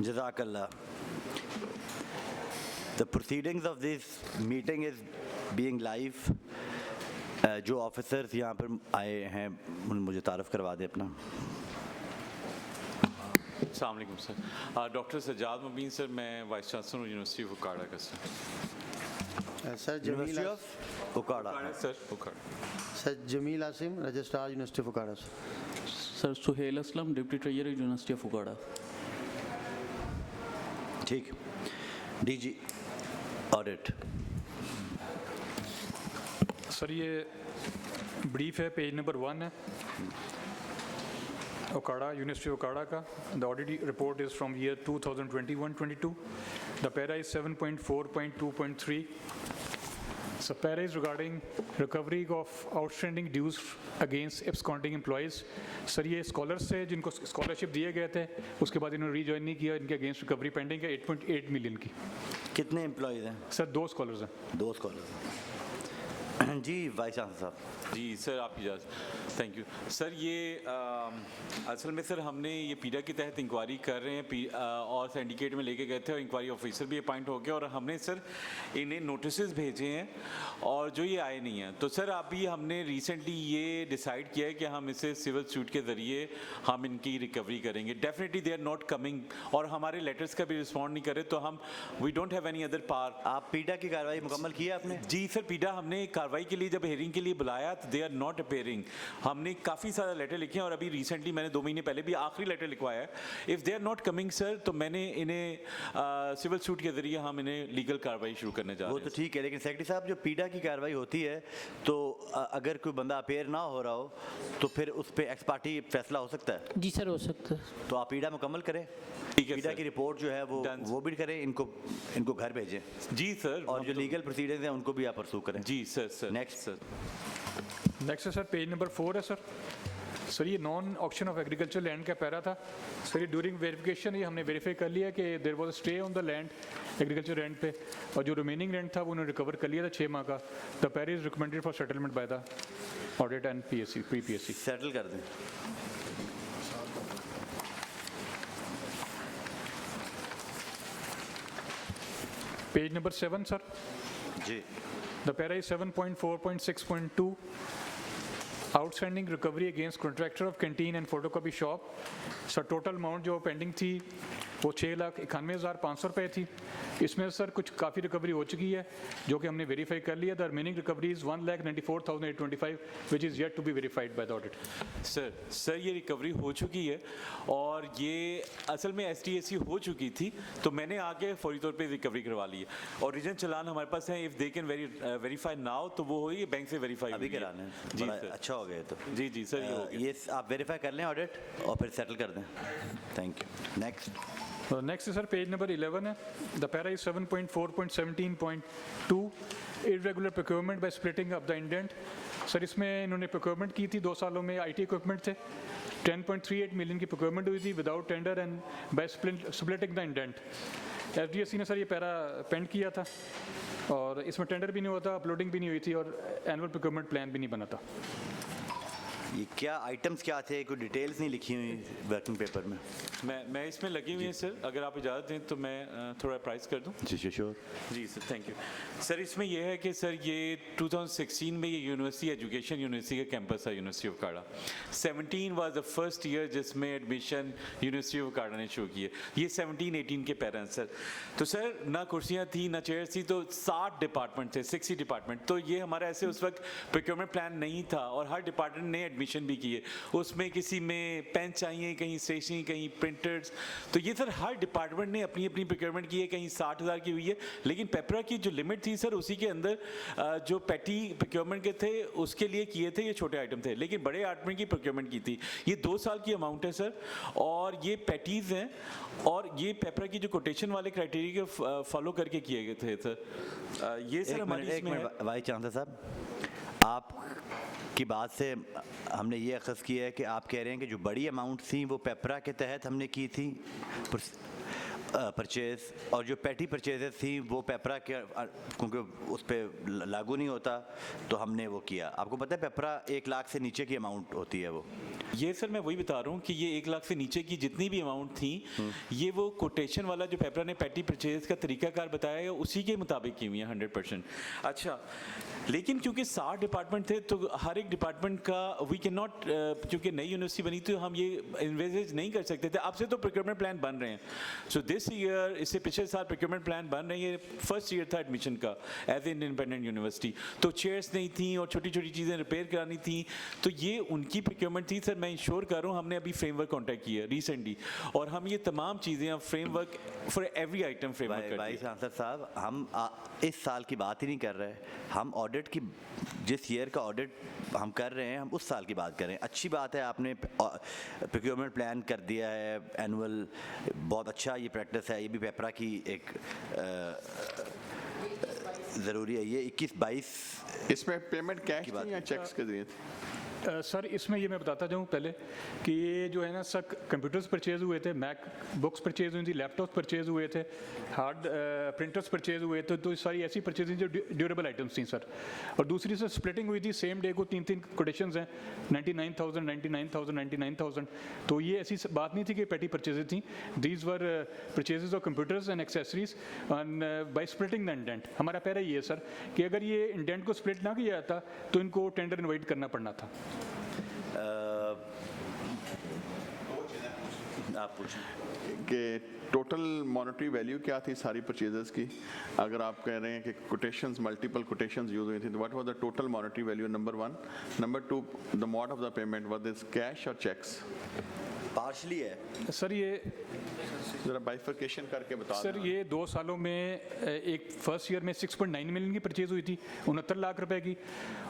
Jazakallah. The proceedings of this meeting is being live. जो officers यहाँ पर आए हैं मुझे तारफ़ करवा दें अपना. अस्सलाम वालेकुम sir. Doctor Sajjad Mubeen sir, मैं वाइस चांसलर हूँ यूनिवर्सिटी ऑफ उकाड़ा का sir. Sir Jameel Okara sir Okara. Sir Jameel Asim registrar university of Okara. Sir Suhail Aslam deputy treasurer university of Okara. ठीक. DG audit. सर ये ब्रीफ है, पेज नंबर 1 है उकाड़ा यूनिवर्सिटी उकाड़ा का. The audit report is from year 2021-22. The para is 7.4.2.3. So para is regarding recovery of outstanding dues against absconding employees. Sir ये scholars से जिनको scholarship दिए गए थे उसके बाद इन्होंने रीजॉइन नहीं किया, इनके अगेंस्ट रिकवरी पेंडिंग है 8.8 मिलियन की. कितने एम्प्लॉयज़ हैं? सर 2 स्कॉलर्स हैं. 2 स्कॉलर्स. जी वाइस चांसलर साहब. जी सर आपकी इजाज़त. Thank you sir. ये असल में सर हमने ये पीडा के तहत इंक्वायरी कर रहे हैं और सिंडिकेट में लेके गए थे और इंक्वायरी ऑफिसर भी अपॉइंट हो गया और हमने सर इन्हें नोटिसेस भेजे हैं और जो ये आए नहीं हैं. तो सर अभी हमने रिसेंटली ये डिसाइड किया है कि हम इसे सिविल सूट के ज़रिए हम इनकी रिकवरी करेंगे. Definitely they are not coming और हमारे लेटर्स का भी रिस्पॉन्ड नहीं करे तो हम we don't have any other power. आप पीडा की कार्रवाई मुकम्मल की है आपने? जी सर पीडा हमने कार्रवाई के लिए जब हेयरिंग के लिए बुलाया तो दे आर नॉट अपेयरिंग. हमने काफ़ी सारा लेटर लिखे हैं और अभी रिसेंटली मैंने 2 महीने पहले भी आखिरी लेटर लिखवाया है. If they are not coming sir तो मैंने इन्हें सिविल सूट के जरिए हम इन्हें लीगल कार्रवाई शुरू करने जा रहे हैं. वो तो ठीक है लेकिन सेक्रेटरी साहब जो पीडा की कार्रवाई होती है तो अगर कोई बंदा अपेयर ना हो रहा हो तो फिर उस पर एक्स पार्टी फैसला हो सकता है? जी सर हो सकता है. तो आप पीडा मुकम्मल करें. ठीक है पीडा की रिपोर्ट जो है वो भी करें, इनको घर भेजें. जी सर. और जो लीगल प्रोसीडिंग्स हैं उनको भी आप परसू करें. जी sir. Sir next sir. Next है सर पेज नंबर 4 है सर. सर ये non auction of agriculture land का पैरा था. सर ये ड्यूरिंग वेरिफिकेशन ये हमने वेरीफाई कर लिया कि there was a stay on the land agriculture rent पे और जो रिमेनिंग रेंट था वो उन्होंने रिकवर कर लिया था 6 माह का. The para is recommended for settlement by the audit and PSC pre PSC. Settle कर दें. Page number 7 sir. जी. The para is 7.4.6.2. Outstanding recovery against contractor of canteen and photocopy shop. Sir total amount जो pending थी वो 6,91,500 रुपये थी. इसमें sir कुछ काफ़ी रिकवरी हो चुकी है जो कि हमने वेरीफाई कर लिया. The remaining recovery is 1,94,825 which is yet to be verified by the audit. Sir ये रिकवरी हो चुकी है और ये असल में STAC हो चुकी थी तो मैंने आगे फौरी तौर पे रिकवरी करवा ली है. ओरिजिनल चलान हमारे पास है. If they can verify now तो वो होगी बैंक से वेरीफाई अभी कराना है. जी बड़ा सर. अच्छा हो गया. तो जी सर ये हो गया. ये आप वेरीफाई कर लें ऑडिट और फिर सेटल कर दें. Thank you. Next. Next sir page number 11 है. The para is 7.4.17.2 irregular procurement by splitting of the indent. Sir इसमें इन्होंने प्रोक्योरमेंट की थी 2 सालों में. IT इक्विपमेंट थे 10.38 मिलियन की प्रोक्योरमेंट हुई थी without tender and by splitting the indent. FDSC ने सर ये पैरा पेंड किया था और इसमें टेंडर भी नहीं हुआ था, अपलोडिंग भी नहीं हुई थी और एनुअल प्रोक्योरमेंट प्लान भी नहीं बना था. ये क्या आइटम्स क्या थे, कोई डिटेल्स नहीं लिखी हुई वर्किंग पेपर में? मैं इसमें लगी हुई है सर, अगर आप इजाज़त दें तो मैं थोड़ा प्राइस कर दूं। जी श्योर। जी सर, थैंक यू सर। इसमें यह है कि सर ये 2016 में ये यूनिवर्सिटी एजुकेशन यूनिवर्सिटी का कैंपस है university of Okara. 17 was the first year जिसमें एडमिशन यूनिवर्सिटी ऑफ काड़ा ने शुरू की है। ये 17-18 के पैर हैं सर। तो सर ना कुर्सियाँ थी ना चेयर्स थी, तो 60 डिपार्टमेंट थे, 60 डिपार्टमेंट। तो ये हमारा ऐसे उस वक्त प्रोक्योरमेंट प्लान नहीं था और हर डिपार्टमेंट ने एडमिशन भी किए। उसमें किसी में पेन चाहिए, कहीं स्टेशनरी, कहीं प्रिंटर्स। तो ये सर हर डिपार्टमेंट ने अपनी अपनी प्रोक्योरमेंट की है, कहीं 60,000 की हुई है। लेकिन पेपरा की जो लिमिट थी सर, उसी के अंदर जो पैटी प्रोक्योरमेंट के थे उसके लिए किए थे, ये छोटे आइटम थे। लेकिन बड़े आइटम की प्रोक्योरमेंट की थी। ये 2 साल की अमाउंट है सर, और ये पैटीज हैं, और ये पेपरा की जो कोटेशन वाले क्राइटेरिया को फॉलो करके किए गए थे सर। ये सर हमारी एक इसमें है। मिनट वाइस चांसलर साहब, आप की बात से हमने ये अखज़ किया है कि आप कह रहे हैं कि जो बड़ी अमाउंट थी वो पेपरा के तहत हमने की थी परचेज़, और जो पैटी परचेजेस थी वो पेपरा के क्योंकि उस पर लागू नहीं होता तो हमने वो किया। आपको पता है पेपरा 1 लाख से नीचे की अमाउंट होती है वो। ये सर मैं वही बता रहा हूँ कि ये 1 लाख से नीचे की जितनी भी अमाउंट थी, ये वो कोटेशन वाला जो पेपरा ने पैटी परचेज का तरीकाकार बताया है उसी के मुताबिक की हुई है 100%। अच्छा, लेकिन क्योंकि 60 डिपार्टमेंट थे तो हर एक डिपार्टमेंट का वी कैन नॉट, क्योंकि नई यूनिवर्सिटी बनी तो हम ये इन्वेस्ट नहीं कर सकते थे। अब से तो प्रोक्योरमेंट प्लान बन रहे हैं। सो दिस ईयर, इससे पिछले साल प्रोक्योरमेंट प्लान बन रहे हैं। ये फर्स्ट ईयर था एडमिशन का एज ए इंडिपेंडेंट यूनिवर्सिटी। तो चेयर्स नहीं थी और छोटी छोटी चीज़ें रिपेयर करानी थी, तो ये उनकी प्रोक्योरमेंट थी सर। मैं इंश्योर कर रहा हूँ, हमने अभी फ्रेमवर्क कॉन्टैक्ट किया रिसेंटली, और हम ये तमाम चीज़ें framework for every item framework vice chancellor साहब, हम इस साल की बात ही नहीं कर रहे, हम ऑडिट की, जिस ईयर का ऑडिट हम कर रहे हैं हम उस साल की बात कर रहे हैं। अच्छी बात है आपने प्रोक्योरमेंट प्लान कर दिया है एनुअल, बहुत अच्छा ये प्रैक्टिस है। ये भी पेपरा की एक ज़रूरी है। ये 21-22 इसमें पेमेंट कैश थी या चेक्स के जरिए थी? सर इसमें ये मैं बताता जाऊँ पहले कि ये जो है ना सर, कंप्यूटर्स परचेज हुए थे, मैक बुक्स परचेज हुई थी, लैपटॉप परचेज हुए थे, हार्ड प्रिंटर्स परचेज हुए थे। तो सारी ऐसी परचेजिंग जो ड्यूरेबल आइटम्स थी सर। और दूसरी सर स्प्लिटिंग हुई थी सेम डे को 3-3 कोटेशंस हैं, 99,000, 99,000, 99,000। तो ये ऐसी बात नहीं थी कि पेटी परचेजेज थी। These were purchases of computers and accessories by splitting the indent. हमारा पैरा ये है सर कि अगर ये इंडेंट को स्प्लिट ना किया जाता तो इनको टेंडर इन्वाइट करना पड़ना था। आप पूछें कि टोटल मॉनेटरी वैल्यू क्या थी सारी परचेजेस की? अगर आप कह रहे हैं कि कोटेशंस, मल्टीपल कोटेशंस यूज हुई थी, तो what was the total monetary value? Number 1। Number 2, the mode of the payment, was this cash और चेक्स? पार्शली है सर ये जरा बाइफर्केशन करके बता सर देना। ये 2 सालों में एक फर्स्ट ईयर में 6.9 मिलियन की परचेज हुई थी, 69 लाख रुपए की,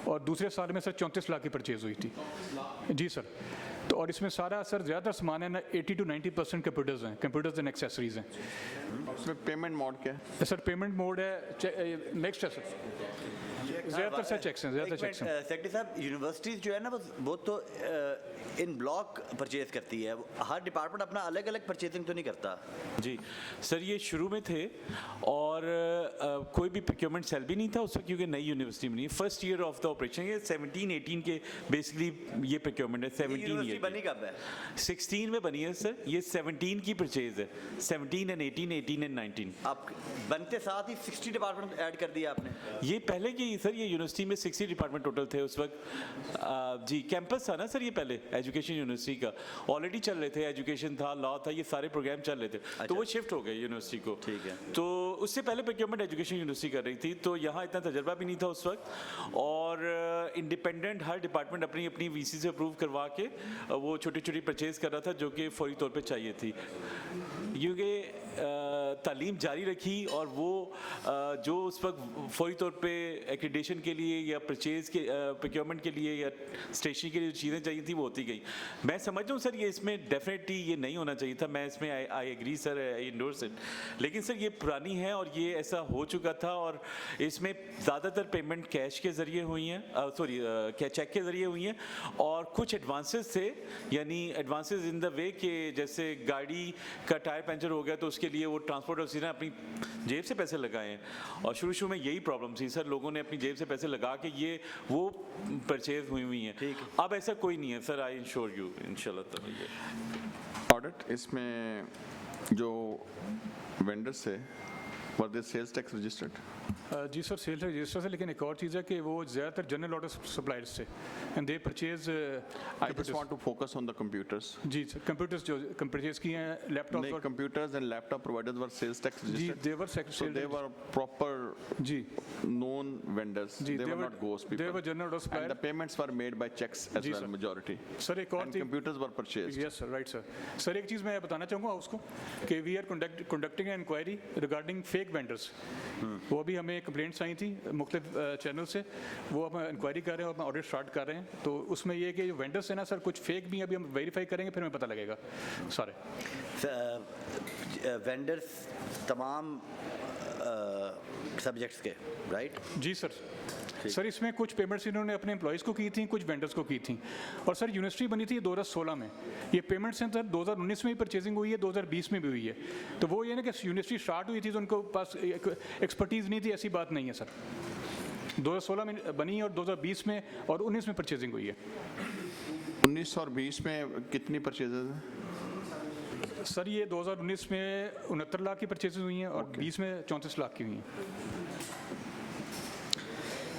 और दूसरे साल में सर 34 लाख की परचेज हुई थी। जी सर। तो और इसमें सारा सर ज़्यादातर सामान है ना 80 to 90% कंप्यूटर्स हैं, कंप्यूटर्स एंड एक्सेसरीज हैं। उसमें पेमेंट मोड क्या है? सर पेमेंट मोड है नेक्स्ट है सर, ज़्यादातर सर चेक्स हैं, ज़्यादातर चेक्स हैं। सेक्रेटरी साहब, यूनिवर्सिटीज़ जो है ना वो तो इन ब्लॉक परचेज करती है, हर डिपार्टमेंट अपना अलग अलग परचेजिंग तो नहीं करता। जी सर, ये शुरू में थे और कोई भी प्रोक्योरमेंट सेल भी नहीं था उस वक्त, क्योंकि नई यूनिवर्सिटी बनी, first year of the operation. ये 17-18 के बेसिकली ये प्रोक्योरमेंट है। 17 ईयर बनी कब है? 16 में बनी है सर। ये 17 की परचेज है, 17 and 18, 18 and 19। आप बनते साथ ही 60 डिपार्टमेंट ऐड कर दिया आपने? ये पहले की सर, ये यूनिवर्सिटी में 60 डिपार्टमेंट टोटल थे उस वक्त। जी कैंपस था ना सर, ये पहले एजुकेशन यूनिवर्सिटी का ऑलरेडी चल रहे थे, एजुकेशन था, लॉ था, ये सारे प्रोग्राम चल रहे थे। तो वो शिफ्ट हो गए यूनिवर्सिटी को। ठीक है। तो उससे पहले प्रोक्योरमेंट एजुकेशन यूनिवर्सिटी कर रही थी, तो यहाँ इतना तजर्बा भी नहीं था उस वक्त, और इंडिपेंडेंट हर डिपार्टमेंट अपनी अपनी वीसी से अप्रूव करवा के वो छोटी छोटी परचेज कर रहा था जो कि फौरी तौर पे चाहिए थी। क्योंकि तालीम जारी रखी और वो जो उस वक्त फौरी तौर पे एक्रीडेशन के लिए या परचेज के प्रोक्योरमेंट के लिए या स्टेशनरी के लिए जो चीज़ें चाहिए थी वो होती गई। मैं समझता हूँ सर ये इसमें डेफिनेटली ये नहीं होना चाहिए था। मैं इसमें I agree sir, I endorse it. लेकिन सर ये पुरानी है हैं और ये ऐसा हो चुका था और इसमें ज़्यादातर पेमेंट कैश के ज़रिए हुई हैं, सॉरी चेक के ज़रिए हुई हैं, और कुछ एडवांसेस थे, यानी एडवांसेस इन द वे कि जैसे गाड़ी का टायर पंचर हो गया तो उसके लिए वो ट्रांसपोर्ट ऑफिसर ने अपनी जेब से पैसे लगाए हैं, और शुरू में यही प्रॉब्लम थी सर, लोगों ने अपनी जेब से पैसे लगा के ये वो परचेज हुई हैं। अब ऐसा कोई नहीं है सर, आई इंश्योर यू इंशाल्लाह। ऑडिट इसमें जो वेंडर्स है were they sales tax registered? जी सर, सेल्स रजिस्टर से, लेकिन एक और चीज़ है कि वो ज़्यादातर जनरल ऑर्डर सप्लायर्स से, and they purchase. I just want to focus on the computers. जी सर, कंप्यूटर्स जो परचेज किए हैं, लैपटॉप नहीं, computers and laptop providers were sales tax जी, registered? They were So they were proper जी known vendors. जी, They were not ghost people. they were general order And the supplier। payments were made by checks as जी, well, sir. majority. सर एक और And चीज़, computers were purchased. Yes sir, right sir. Sir एक चीज़ मैं बताना चाहूँगा उसको कि we are conducting an inquiry regarding fake vendors. वो अभी हमें कंप्लेंट्स आई थी मुख्तलिफ चैनल से, वो हम इंक्वायरी कर रहे हैं और हम ऑडिट स्टार्ट कर रहे हैं। तो उसमें ये है कि जो वेंडर्स है ना सर, कुछ फेक भी हैं, अभी हम वेरीफाई करेंगे, फिर हमें पता लगेगा सारे। वेंडर्स तमाम सब्जेक्ट्स के, राइट? जी सर। सर इसमें कुछ पेमेंट्स इन्होंने अपने एम्प्लॉयज़ को की थी, कुछ वेंडर्स को की थी, और सर यूनिवर्सिटी बनी थी 2016 में। ये पेमेंट्स हैं सर 2019 में भी परचेजिंग हुई है, 2020 में भी हुई है। तो वो ये ना कि यूनिवर्सिटी स्टार्ट हुई थी तो उनको पास एक्सपर्टीज़ नहीं थी, ऐसी बात नहीं है सर। 2016 में बनी है और 2020 में और 19 में परचेजिंग हुई है। 19 और 20 में कितनी परचेजेज हैं? सर ये 2019 में 69 लाख की परचेजेज हुई हैं और 20 में 34 लाख की हुई हैं।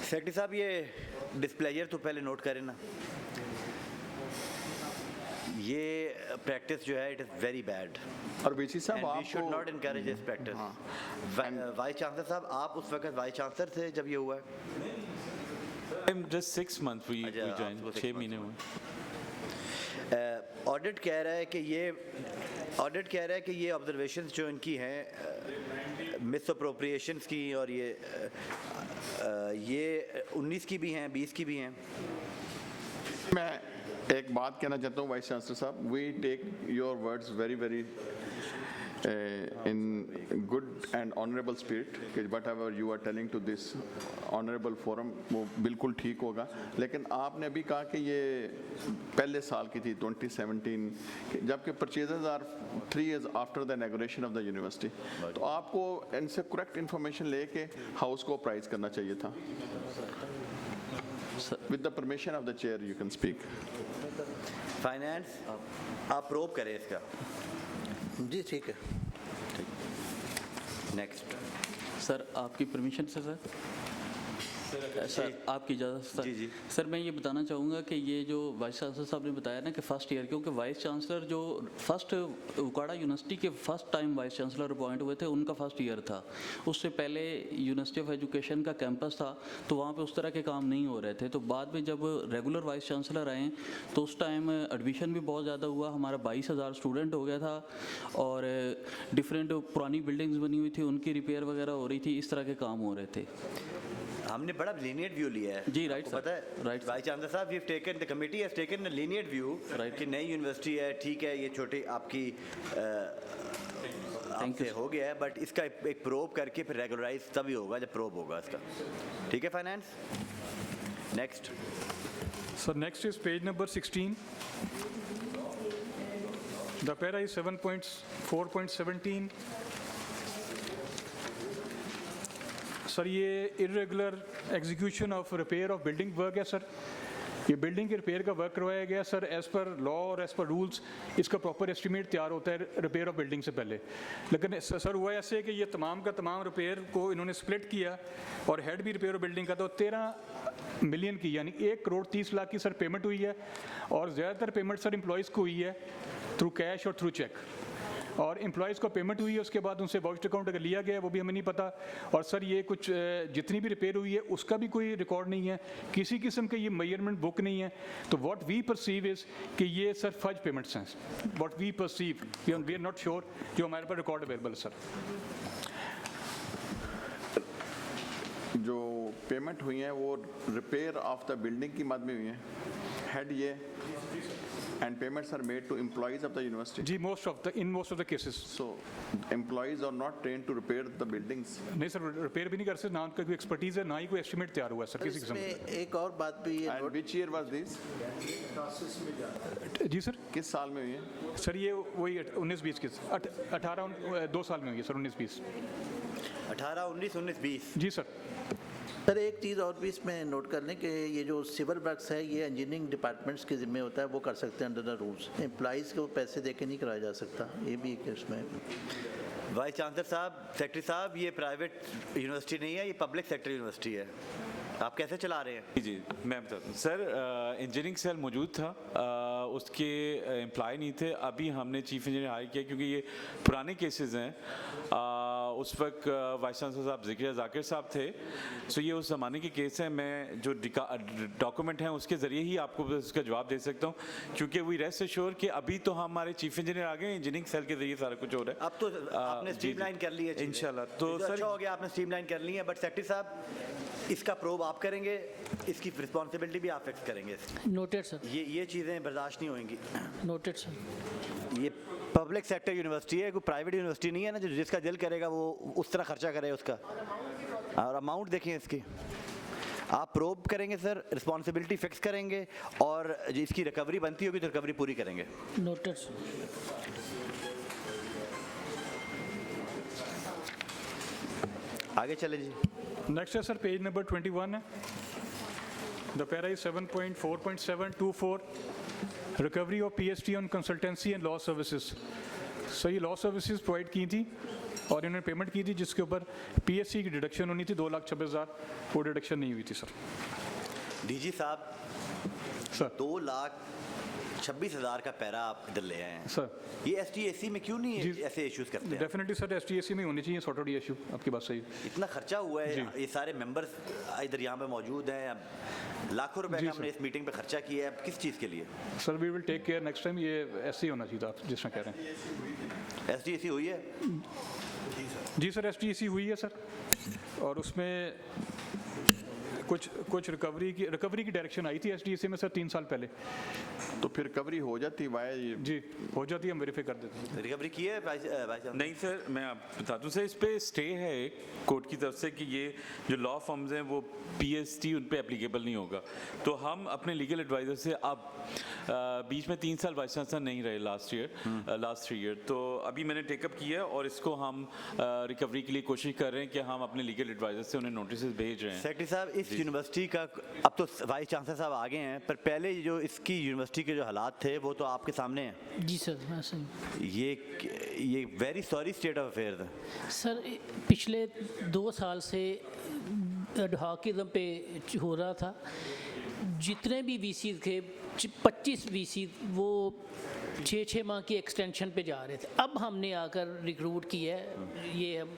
सेक्रेटरी साहब ये डिस्प्लेयर तो पहले नोट करें ना, ये प्रैक्टिस जो है इट इज़ वेरी बैड, और बीसी साहब एंड वी शुड आपको not encourage this practice. Vice chancellor साहब, आप उस वक्त वाइस चांसलर थे जब ये हुआ है? I'm just 6 months we अच्छा, joined, आपको 6 6 महीने हुए। ऑडिट कह रहा है कि ये ऑब्जर्वेशंस जो इनकी हैं मिस अप्रोप्रिएशंस की, और ये 19 की भी हैं, 20 की भी हैं। मैं एक बात कहना चाहता हूँ वाइस चांसलर साहब, we take your words very very in good and honorable spirit कि whatever you are telling to this honorable forum वो बिल्कुल ठीक होगा, लेकिन आपने अभी कहा कि ये पहले साल की थी 2017, जबकि purchases are 3 years after the inauguration of the university, तो आपको इनसे करेक्ट इंफॉर्मेशन लेके हाउस को प्राइज करना चाहिए था। With the permission of the chair you can speak. Finance आप प्रोब करें इसका। जी ठीक है। नेक्स्ट। सर आपकी परमिशन से सर आपकी इजाज़त सर। जी जी। सर मैं ये बताना चाहूँगा कि ये जो वाइस चांसलर साहब ने बताया ना कि फ़र्स्ट ईयर, क्योंकि वाइस चांसलर जो फर्स्ट उकाड़ा यूनिवर्सिटी के first time vice chancellor appoint हुए थे उनका फर्स्ट ईयर था। उससे पहले यूनिवर्सिटी ऑफ एजुकेशन का कैंपस था तो वहाँ पे उस तरह के काम नहीं हो रहे थे। तो बाद में जब रेगुलर वाइस चांसलर आए तो उस टाइम एडमिशन भी बहुत ज़्यादा हुआ, हमारा 22,000 स्टूडेंट हो गया था, और डिफरेंट पुरानी बिल्डिंग्स बनी हुई थी उनकी रिपेयर वगैरह हो रही थी, इस तरह के काम हो रहे थे। हमने बड़ा लीनियट व्यू लिया है। जी, राइट आपको सर, पता है राइट सर। वाइस चांसलर साहब, we have taken, the committee has taken a lenient view कि नई यूनिवर्सिटी है, ठीक है, ये छोटी आपकी आपसे हो गया है, बट इसका एक प्रोब करके फिर रेगुलराइज तभी होगा जब प्रोब होगा इसका। ठीक है finance. Next sir next is page number 16। The para is 7.4.17। Sir ये irregular execution of repair of building work है सर। ये बिल्डिंग के रिपेयर का वर्क करवाया गया सर एज़ पर लॉ और एज़ पर रूल्स। इसका प्रॉपर एस्टिमेट तैयार होता है रिपेयर ऑफ बिल्डिंग से पहले, लेकिन सर हुआ ऐसे कि ये तमाम का तमाम रिपेयर को इन्होंने स्प्लिट किया और हेड भी रिपेयर ऑफ बिल्डिंग का तो 13 मिलियन की यानी 1,30,00,000 की सर पेमेंट हुई है, और ज़्यादातर पेमेंट सर एम्प्लॉयज़ को हुई है थ्रू कैश और थ्रू चेक, और एम्प्लॉयज़ को पेमेंट हुई है, उसके बाद उनसे वाउचर अकाउंट अगर लिया गया है वो भी हमें नहीं पता। और सर ये कुछ जितनी भी रिपेयर हुई है उसका भी कोई रिकॉर्ड नहीं है, किसी किस्म के ये मेजरमेंट बुक नहीं है। तो व्हाट वी परसीव इज़ कि ये सर फर्ज पेमेंट्स हैं, what we perceive, we are not sure, जो हमारे पास रिकॉर्ड अवेलेबल है सर। जो पेमेंट हुई है वो रिपेयर ऑफ द बिल्डिंग की मद में हुई है? head year and payments are made to employees of the university. जी in most of the cases. So employees are not trained to repair the buildings. नहीं सर, रिपेयर भी नहीं कर सकते, ना उनका कोई एक्सपर्टीज है, ना ही कोई एस्टिमेट तैयार हुआ है सर किसी किस्म इसमें एक और बात भी ये And which year was this? का। जी सर, किस साल में हुई है? सर ये वही 19-20 के 18 2 साल में हुई है सर, 19-20। 18, 19, 19, 20। जी सर। सर एक चीज़ और भी इसमें नोट कर लें कि ये जो सिविल वर्क्स है ये इंजीनियरिंग डिपार्टमेंट्स के ज़िम्मे होता है, वो कर सकते हैं अंडर द रूल्स। एम्प्लॉइज़ को पैसे दे के नहीं कराया जा सकता, ये भी एक इसमें। वाइस चांसलर साहब, सेक्रेटरी साहब, ये प्राइवेट यूनिवर्सिटी नहीं है, ये पब्लिक सेक्टर यूनिवर्सिटी है, आप कैसे चला रहे हैं? जी मैं बताता हूँ सर, इंजीनियरिंग सेल मौजूद था, उसके एम्प्लॉय नहीं थे। अभी हमने चीफ इंजीनियर हायर किया क्योंकि ये पुराने केसेस हैं। उस वक्त वाइस चांसलर साहब ज़िक्रिया जाकिर साहब थे, सो ये उस ज़माने के केस हैं। मैं जो डॉक्यूमेंट हैं उसके ज़रिए ही आपको उसका जवाब दे सकता हूँ, क्योंकि वी रेस्ट एश्योर कि अभी तो हमारे चीफ इंजीनियर आ गए, इंजीनियरिंग सेल के ज़रिए सारा कुछ हो रहा है। अब तो आपने स्ट्रीमलाइन कर ली है चीज़ें। इंशाल्लाह। तो सर सर अच्छा हो गया, आपने स्ट्रीमलाइन कर ली है, बट सेक्रेटरी साहब इसका प्रोब आप करेंगे, इसकी रिस्पॉन्सिबिलिटी भी आप फिक्स करेंगे। नोटेड सर, ये चीज़ें बर्दाश्त नहीं होंगी। Noted sir. ये पब्लिक सेक्टर यूनिवर्सिटी है, कोई प्राइवेट यूनिवर्सिटी नहीं है ना, जो जिसका दिल करेगा वो उस तरह खर्चा करे उसका। और अमाउंट देखिए इसकी, आप प्रोब करेंगे सर, रिस्पॉन्सिबिलिटी फिक्स करेंगे, और इसकी रिकवरी बनती होगी तो रिकवरी पूरी करेंगे। Noted sir. आगे चले जी। नेक्स्ट है सर पेज नंबर 21 है, the para is 7.4.724 recovery of PST on consultancy and law services. Sir ये लॉ सर्विसेज प्रोवाइड की थी और इन्होंने पेमेंट की थी जिसके ऊपर पीएससी की डिडक्शन होनी थी 2,26,000, वो डिडक्शन नहीं हुई थी सर। डीजी साहब सर 2,26,000 का पैरा आप इधर ले आए हैं सर, ये STAC में क्यों नहीं जी, ऐसे इश्यूज करते हैं? डेफिनेटली सर STAC में होनी चाहिए सॉर्ट आउट इशू, आपकी बात सही है। इतना खर्चा हुआ है, ये सारे मेंबर्स इधर यहाँ पे मौजूद हैं, लाखों रुपए का हमने इस मीटिंग पे खर्चा किया है, किस चीज़ के लिए? Sir we will take care next time, ये ऐसे ही होना चाहिए था आप जिस तरह कह रहे हैं। STAC हुई है? जी सर STAC हुई है सर, और उसमें कुछ रिकवरी की डायरेक्शन आई थी STAC में सर 3 साल पहले। तो फिर रिकवरी हो जाती वाई? जी हो जाती है, हम वेरीफाई कर देते हैं। रिकवरी की है भाई साहब? नहीं सर, मैं आप बता दूं सर, इस पे स्टे है एक कोर्ट की तरफ से कि ये जो लॉ फर्म्स हैं वो PST उन पे एप्लीकेबल नहीं होगा। तो हम अपने लीगल एडवाइज़र से अब बीच में 3 साल वाइस चांसलर नहीं रहे लास्ट 3 ईयर, तो अभी मैंने टेकअप किया है और इसको हम रिकवरी के लिए कोशिश कर रहे हैं कि हम अपने लीगल एडवाइज़र से उन्हें नोटिस भेज रहे हैं। सेक्रेटरी साहब, इस यूनिवर्सिटी का अब तो वाइस चांसलर साहब आगे हैं, पर पहले जो इसकी यूनिवर्सिटी के जो हालात थे वो तो आपके सामने हैं। जी सर, मैं सही। ये very sorry state of affairs है सर पिछले 2 साल से एडहॉकिज्म पे हो रहा था, जितने भी VC थे 25 VC वो 6 माह की एक्सटेंशन पे जा रहे थे। अब हमने आकर रिक्रूट किया है, ये हम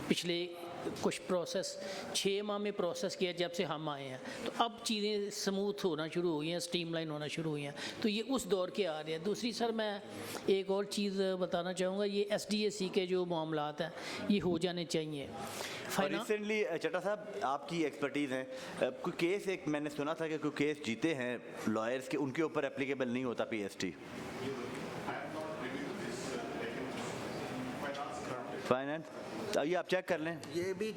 पिछले कुछ प्रोसेस 6 माह में प्रोसेस किया जब से हम आए हैं, तो अब चीज़ें स्मूथ होना शुरू हुई हैं, स्ट्रीमलाइन होना शुरू हुई हैं, तो ये उस दौर के आ रहे हैं। दूसरी सर मैं एक और चीज़ बताना चाहूँगा, ये SDAC के जो मामलात हैं ये हो जाने चाहिए। रिसेंटली चट्टा साहब आपकी एक्सपर्टीज़ हैं, कोई केस एक मैंने सुना था कि कोई केस जीते हैं लॉयर्स के, उनके ऊपर एप्लीकेबल नहीं होता PST फाइनेंस, आइए आप चेक कर लें। ये भी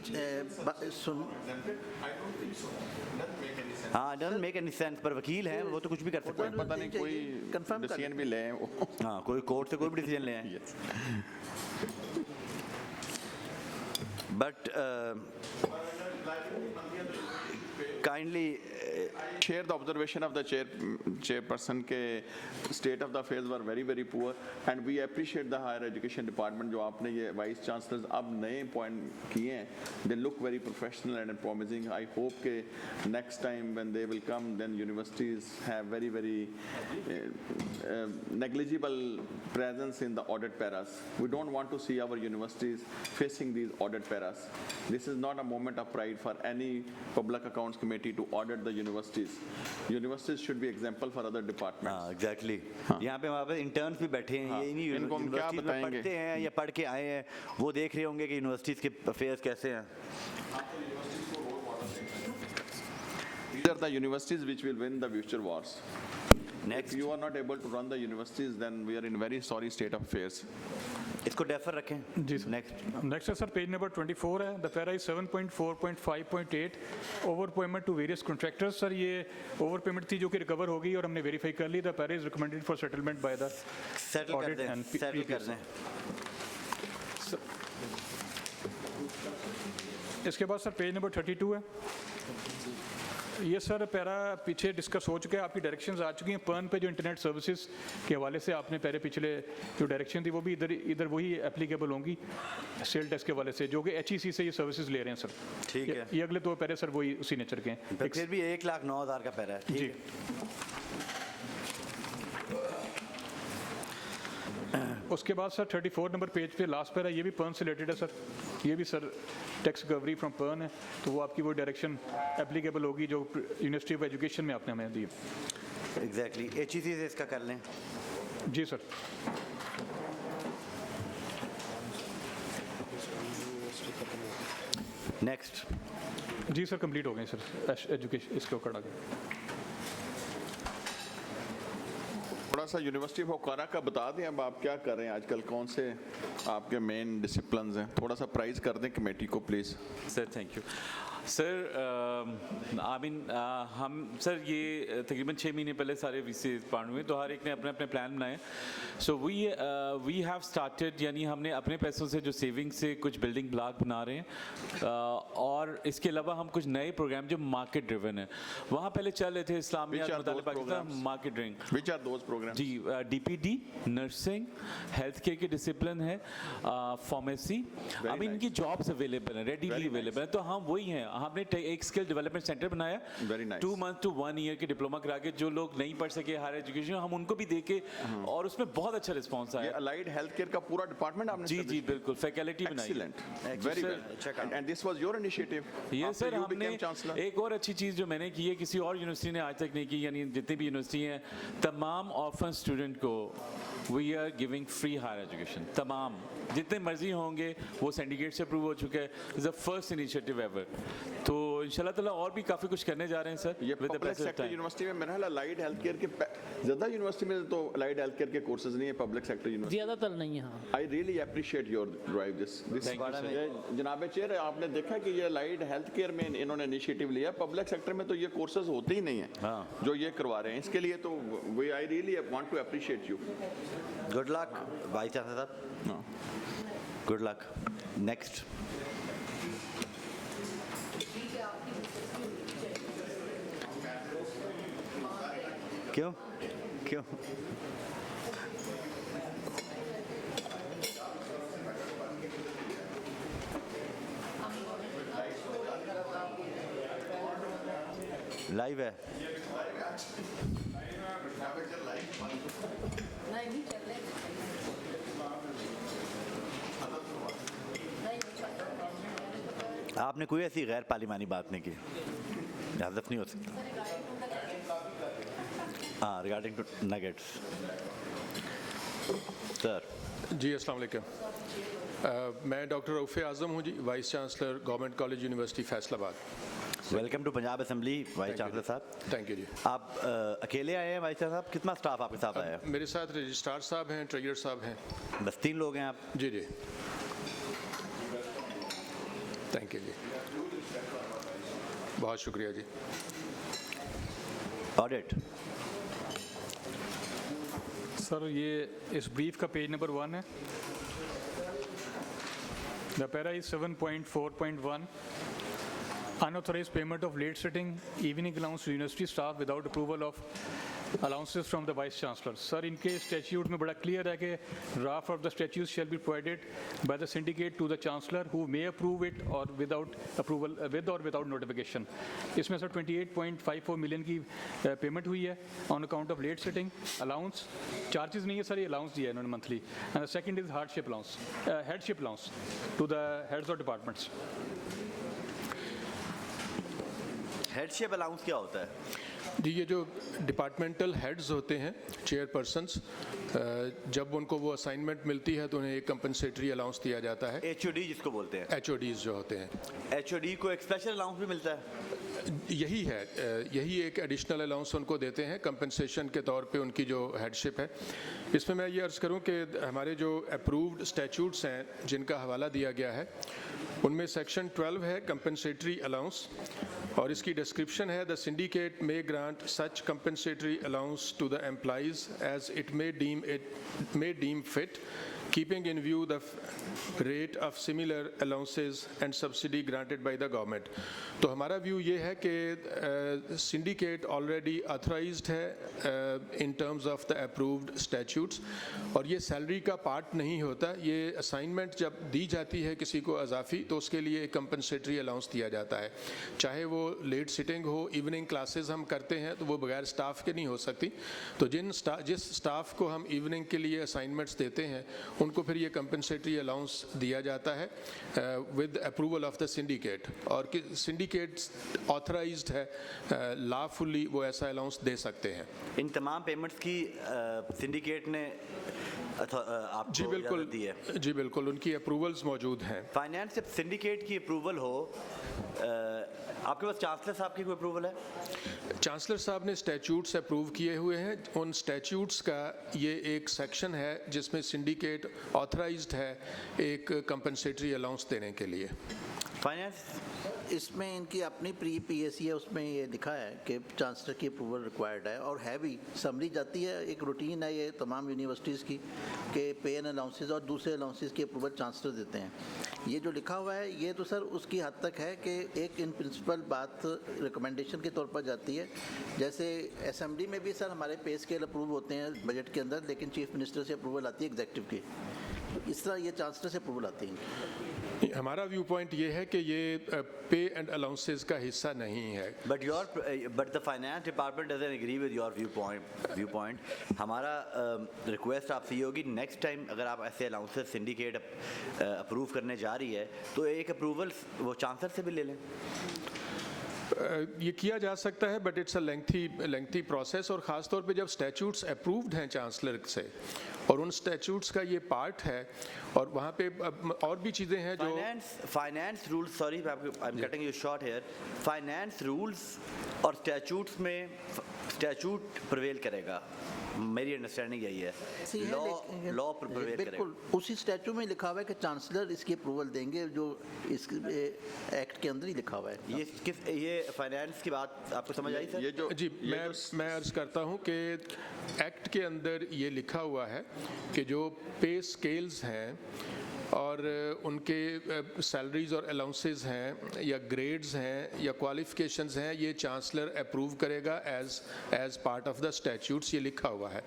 सुन, हाँ डजंट मेक एनी सेंस, पर वकील हैं वो तो कुछ भी कर सकते हैं। पता नहीं कोई कंफर्म कर डिसीजन भी ले वो। हाँ कोई कोर्ट से कोई भी डिसीजन ले आए, but kindly share the observation of the chairperson के state of the affairs were very poor and we appreciate the higher education department जो आपने ये vice chancellors अब नए point किए हैं, they look very professional and promising. I hope के next time when they will come then universities have very negligible presence in the audit paras. We don't want to see our universities facing these audit paras. This is not a moment of pride for any public accounts committee to audit the universities. Universities should be example for other departments. हाँ exactly, यहाँ पे वहाँ पे interns भी बैठे हैं, ये इन्हीं इनको हम क्या यूनिवर्सिटीज में बताएंगे? पढ़ते हैं या पढ़ के आए हैं, वो देख रहे होंगे कि यूनिवर्सिटीज़ के अफेयर्स कैसे हैं। These are the universities which will win the future wars. If Next. you are not able to run the universities, then we are in very sorry state of affairs. इसको defer रखें जी sir. Next next है sir page number 24 है the para is 7.4.5.8 over payment to various contractors. Sir ये over payment थी जो कि recover हो गई और हमने वेरीफाई कर ली। The para is recommended for settlement by the settle कर Audit दें and सेटल कर PPS. दें। इसके बाद सर पेज नंबर 32 है। ये सर पैरा पीछे डिस्कस हो चुका है, आपकी डायरेक्शंस आ चुकी हैं। पर्न पे जो इंटरनेट सर्विसेज के हवाले से आपने पहले पिछले जो डायरेक्शन थी वो भी इधर वही एप्लीकेबल होंगी सेल टैक्स के हवाले से, जो कि HEC से ये सर्विसेज ले रहे हैं सर। ठीक है। ये अगले 2 पैरे सर वही उसी नेचर के हैं। पर फिर भी 1,09,000 का पैरा है। ठीक जी। है। उसके बाद सर 34 नंबर पेज पे लास्ट पैरा, ये भी पर्न से रिलेटेड है सर। ये भी सर टैक्स रिकवरी फ्रॉम पर्न है, तो वो आपकी वो डायरेक्शन एप्लीकेबल होगी जो यूनिवर्सिटी ऑफ एजुकेशन में आपने हमें दी। एग्जैक्टली HEC से इसका कर लें। जी सर। नेक्स्ट। जी सर कंप्लीट हो गए सर एजुकेशन इसके ऊपर आगे। थोड़ा सा यूनिवर्सिटी ऑफ ओकारा का बता दें, अब आप क्या कर रहे हैं आजकल, कौन से आपके मेन डिसिप्लिन्स हैं, थोड़ा सा प्राइज कर दें कमेटी को please. Sir thank you sir. I mean हम सर ये तकरीबन 6 महीने पहले सारे वीसी पार्ट हुए, तो हर एक ने अपने अपने प्लान बनाए। सो वी हैव स्टार्टेड, यानी हमने अपने पैसों से जो सेविंग से कुछ बिल्डिंग ब्लॉक बना रहे हैं, और इसके अलावा हम कुछ नए प्रोग्राम जो मार्केट ड्रिवन है वहाँ पहले चल रहे थे। Islamia Which are those programs? Market ड्रिंग विच आर दोज प्रोग्राम? जी, DPD, नर्सिंग, हेल्थ केयर की डिसिप्लिन है, फार्मेसी। अभी इनकी जॉब्स अवेलेबल हैं, रेडीली अवेलेबल हैं, तो हम वही हैं। हमने एक स्किल डेवलपमेंट सेंटर बनाया, Very nice. 2 month to 1 year के डिप्लोमा करा के जो लोग नहीं पढ़ सके हायर एजुकेशन, हम उनको भी दे के, और उसमें बहुत अच्छा रिस्पॉन्स ये आया। अलाइड हेल्थ केयर का पूरा डिपार्टमेंट आपने जी जी बिल्कुल, फैकल्टी बनाई। Excellent, very well, and this was your initiative. ये सर हमने चांसलर, एक और अच्छी चीज़ जो मैंने की है, किसी और यूनिवर्सिटी ने आज तक नहीं की, यानी जितनी भी यूनिवर्सिटी हैं, तमाम ऑर्फन स्टूडेंट को we are giving free higher education. तमाम जितने मर्जी होंगे, वो सिंडिकेट से अप्रूव हो चुका है, is the first initiative ever. तो इंशाल्लाह ताला और भी काफ़ी कुछ करने जा रहे हैं सर ये with the public passage of sector time. University में मेरा ख्याल अलाइड हेल्थ केयर के ज़्यादा यूनिवर्सिटी में तो अलाइड हेल्थ केयर के कोर्सेज नहीं है पब्लिक सेक्टर यूनिवर्सिटी। ज़्यादातर नहीं है। हाँ, I really appreciate your drive this Thank you, sir. ये जनाब चेयर, आपने देखा कि ये अलाइड हेल्थ केयर में इन्होंने इनिशिएटिव लिया, पब्लिक सेक्टर में तो ये कोर्सेज होते ही नहीं है हाँ। जो ये करवा रहे हैं। इसके लिए तो we I really want to appreciate you. Good luck vice chancellor साहब, गुड लक। नेक्स्ट। क्यों क्यों? लाइव है। आपने कोई ऐसी गैर पार्लिमानी बात नहीं की, हज़फ नहीं हो सकता। हाँ, रिगार्डिंग टू नगेट्स सर। जी अस्सलाम वालेकुम। मैं डॉक्टर रऊफ़ आज़म हूँ जी, vice chancellor government college university Faisalabad. Welcome to Punjab assembly vice chancellor साहब। थैंक यू जी। आप अकेले आए हैं वाइस चांसलर साहब, कितना स्टाफ आपके साथ आया है? मेरे साथ रजिस्ट्रार साहब हैं, ट्रेजरर साहब हैं। बस 3 लोग हैं आप? जी जी, थैंक यू जी, बहुत शुक्रिया जी। ऑडिट सर ये इस ब्रीफ का पेज नंबर 1 है। The para is 7.4.1 unauthorized payment of late sitting evening allowance to university staff without approval of allowances from the vice chancellor. Sir, इनके statute में बड़ा clear है कि draft of the statutes shall be provided by the syndicate to the chancellor who may approve it or without approval, with or without notification. इसमें sir 28.54 million की payment हुई है on account of late sitting allowance. Charges नहीं है sir, ये allowance दिया है इन्होंने monthly. And the second is hardship allowance, headship allowance to the heads of departments. Headship allowance क्या होता है? जी, ये जो डिपार्टमेंटल हेड्स होते हैं, चेयरपर्सन्स, जब उनको वो असाइनमेंट मिलती है तो उन्हें एक कंपनसेटरी अलाउंस दिया जाता है। HOD जिसको बोलते हैं, HODs जो होते हैं, HOD को एक स्पेशल अलाउंस भी मिलता है। यही है, यही एक एडिशनल अलाउंस उनको देते हैं कंपनसेशन के तौर पे उनकी जो हेडशिप है। इसमें मैं ये अर्ज़ करूं कि हमारे जो अप्रूव्ड स्टैट्यूट्स हैं जिनका हवाला दिया गया है, उनमें सेक्शन 12 है कंपनसेटरी अलाउंस, और इसकी डिस्क्रिप्शन है the syndicate may grant such compensatory allowance to the employees as it may deem fit, keeping in view the rate of similar allowances and subsidy granted by the government। तो हमारा view ये है कि syndicate already authorized है in terms of the approved statutes, और ये salary का part नहीं होता। ये असाइनमेंट जब दी जाती है किसी को अजाफी, तो उसके लिए कंपनसेटरी अलाउंस दिया जाता है, चाहे वो लेट सिटिंग हो, इवनिंग क्लासेस हम करते हैं तो वो बगैर स्टाफ के नहीं हो सकती। तो जिस स्टाफ को हम इवनिंग के लिए असाइनमेंट्स देते हैं उनको फिर ये कंपनसेटरी अलाउंस दिया जाता है with approval of the syndicate, और सिंडिकेट ऑथराइज्ड है, लॉफुली वो ऐसा अलाउंस दे सकते हैं। इन तमाम पेमेंट्स की सिंडिकेट ने आपको जी बिल्कुल दी है? जी बिल्कुल, उनकी अप्रूवल्स मौजूद हैं। फाइनेंस जब सिंडिकेट की अप्रूवल हो, आपके पास चांसलर साहब की कोई अप्रूवल है? चांसलर साहब ने स्टैट्यूट्स अप्रूव किए हुए हैं। उन स्टैट्यूट्स का ये एक सेक्शन है जिसमें सिंडिकेट ऑथराइज्ड है एक कंपनसेटरी अलाउंस देने के लिए। फाइनेंस इसमें इनकी अपनी प्री PSC है, उसमें ये लिखा है कि चांसलर की अप्रूवल रिक्वायर्ड है, और है भी। समरी जाती है, एक रूटीन है ये तमाम यूनिवर्सिटीज़ की कि पे एंड अलाउंसेस और दूसरे अलाउंसेस की अप्रूवल चांसलर देते हैं। ये जो लिखा हुआ है ये तो सर उसकी हद तक है कि एक इन प्रिंसिपल बात रिकमेंडेशन के तौर पर जाती है। जैसे असेंबली में भी सर हमारे पे स्केल अप्रूव होते हैं बजट के अंदर, लेकिन चीफ मिनिस्टर से अप्रूवल आती है एग्जेक्टिव की। इस तरह ये चांसलर से अप्रूवल आती है। हमारा व्यू पॉइंट ये है कि ये पे एंड अलाउंसेस का हिस्सा नहीं है। But the finance department doesn't agree with your viewpoint. हमारा रिक्वेस्ट आपसे ये होगी, नेक्स्ट टाइम अगर आप ऐसे अलाउंसेस सिंडिकेट अप्रूव करने जा रही है तो एक अप्रूवल वो चांसलर से भी ले लें। ये किया जा सकता है, but it's a lengthy process, और ख़ास तौर पे जब स्टैट्यूट्स अप्रूव्ड हैं चांसलर से और उन स्टैट्यूट्स का ये पार्ट है, और वहाँ पे और भी चीज़ें हैं जो finance rules, sorry I am cutting you short here, finance rules और स्टैट्यूट्स में स्टैट्यूट प्रिवेल करेगा, मेरी अंडरस्टैंडिंग यही है। लॉ प्रिवेल करेगा। बिल्कुल उसी स्टैट्यू में लिखा हुआ है कि चांसलर इसकी अप्रूवल देंगे, जो इस एक्ट के अंदर ही लिखा हुआ है। ये फाइनेंस की बात आपको समझ आई सर? ये जो जी, मैं अर्ज करता हूँ कि एक्ट के अंदर ये लिखा हुआ है कि जो पे स्केल्स हैं और उनके सैलरीज और अलाउंसेस हैं या ग्रेड्स हैं या क्वालिफिकेशंस हैं, ये चांसलर अप्रूव करेगा as part of the statutes, ये लिखा हुआ है।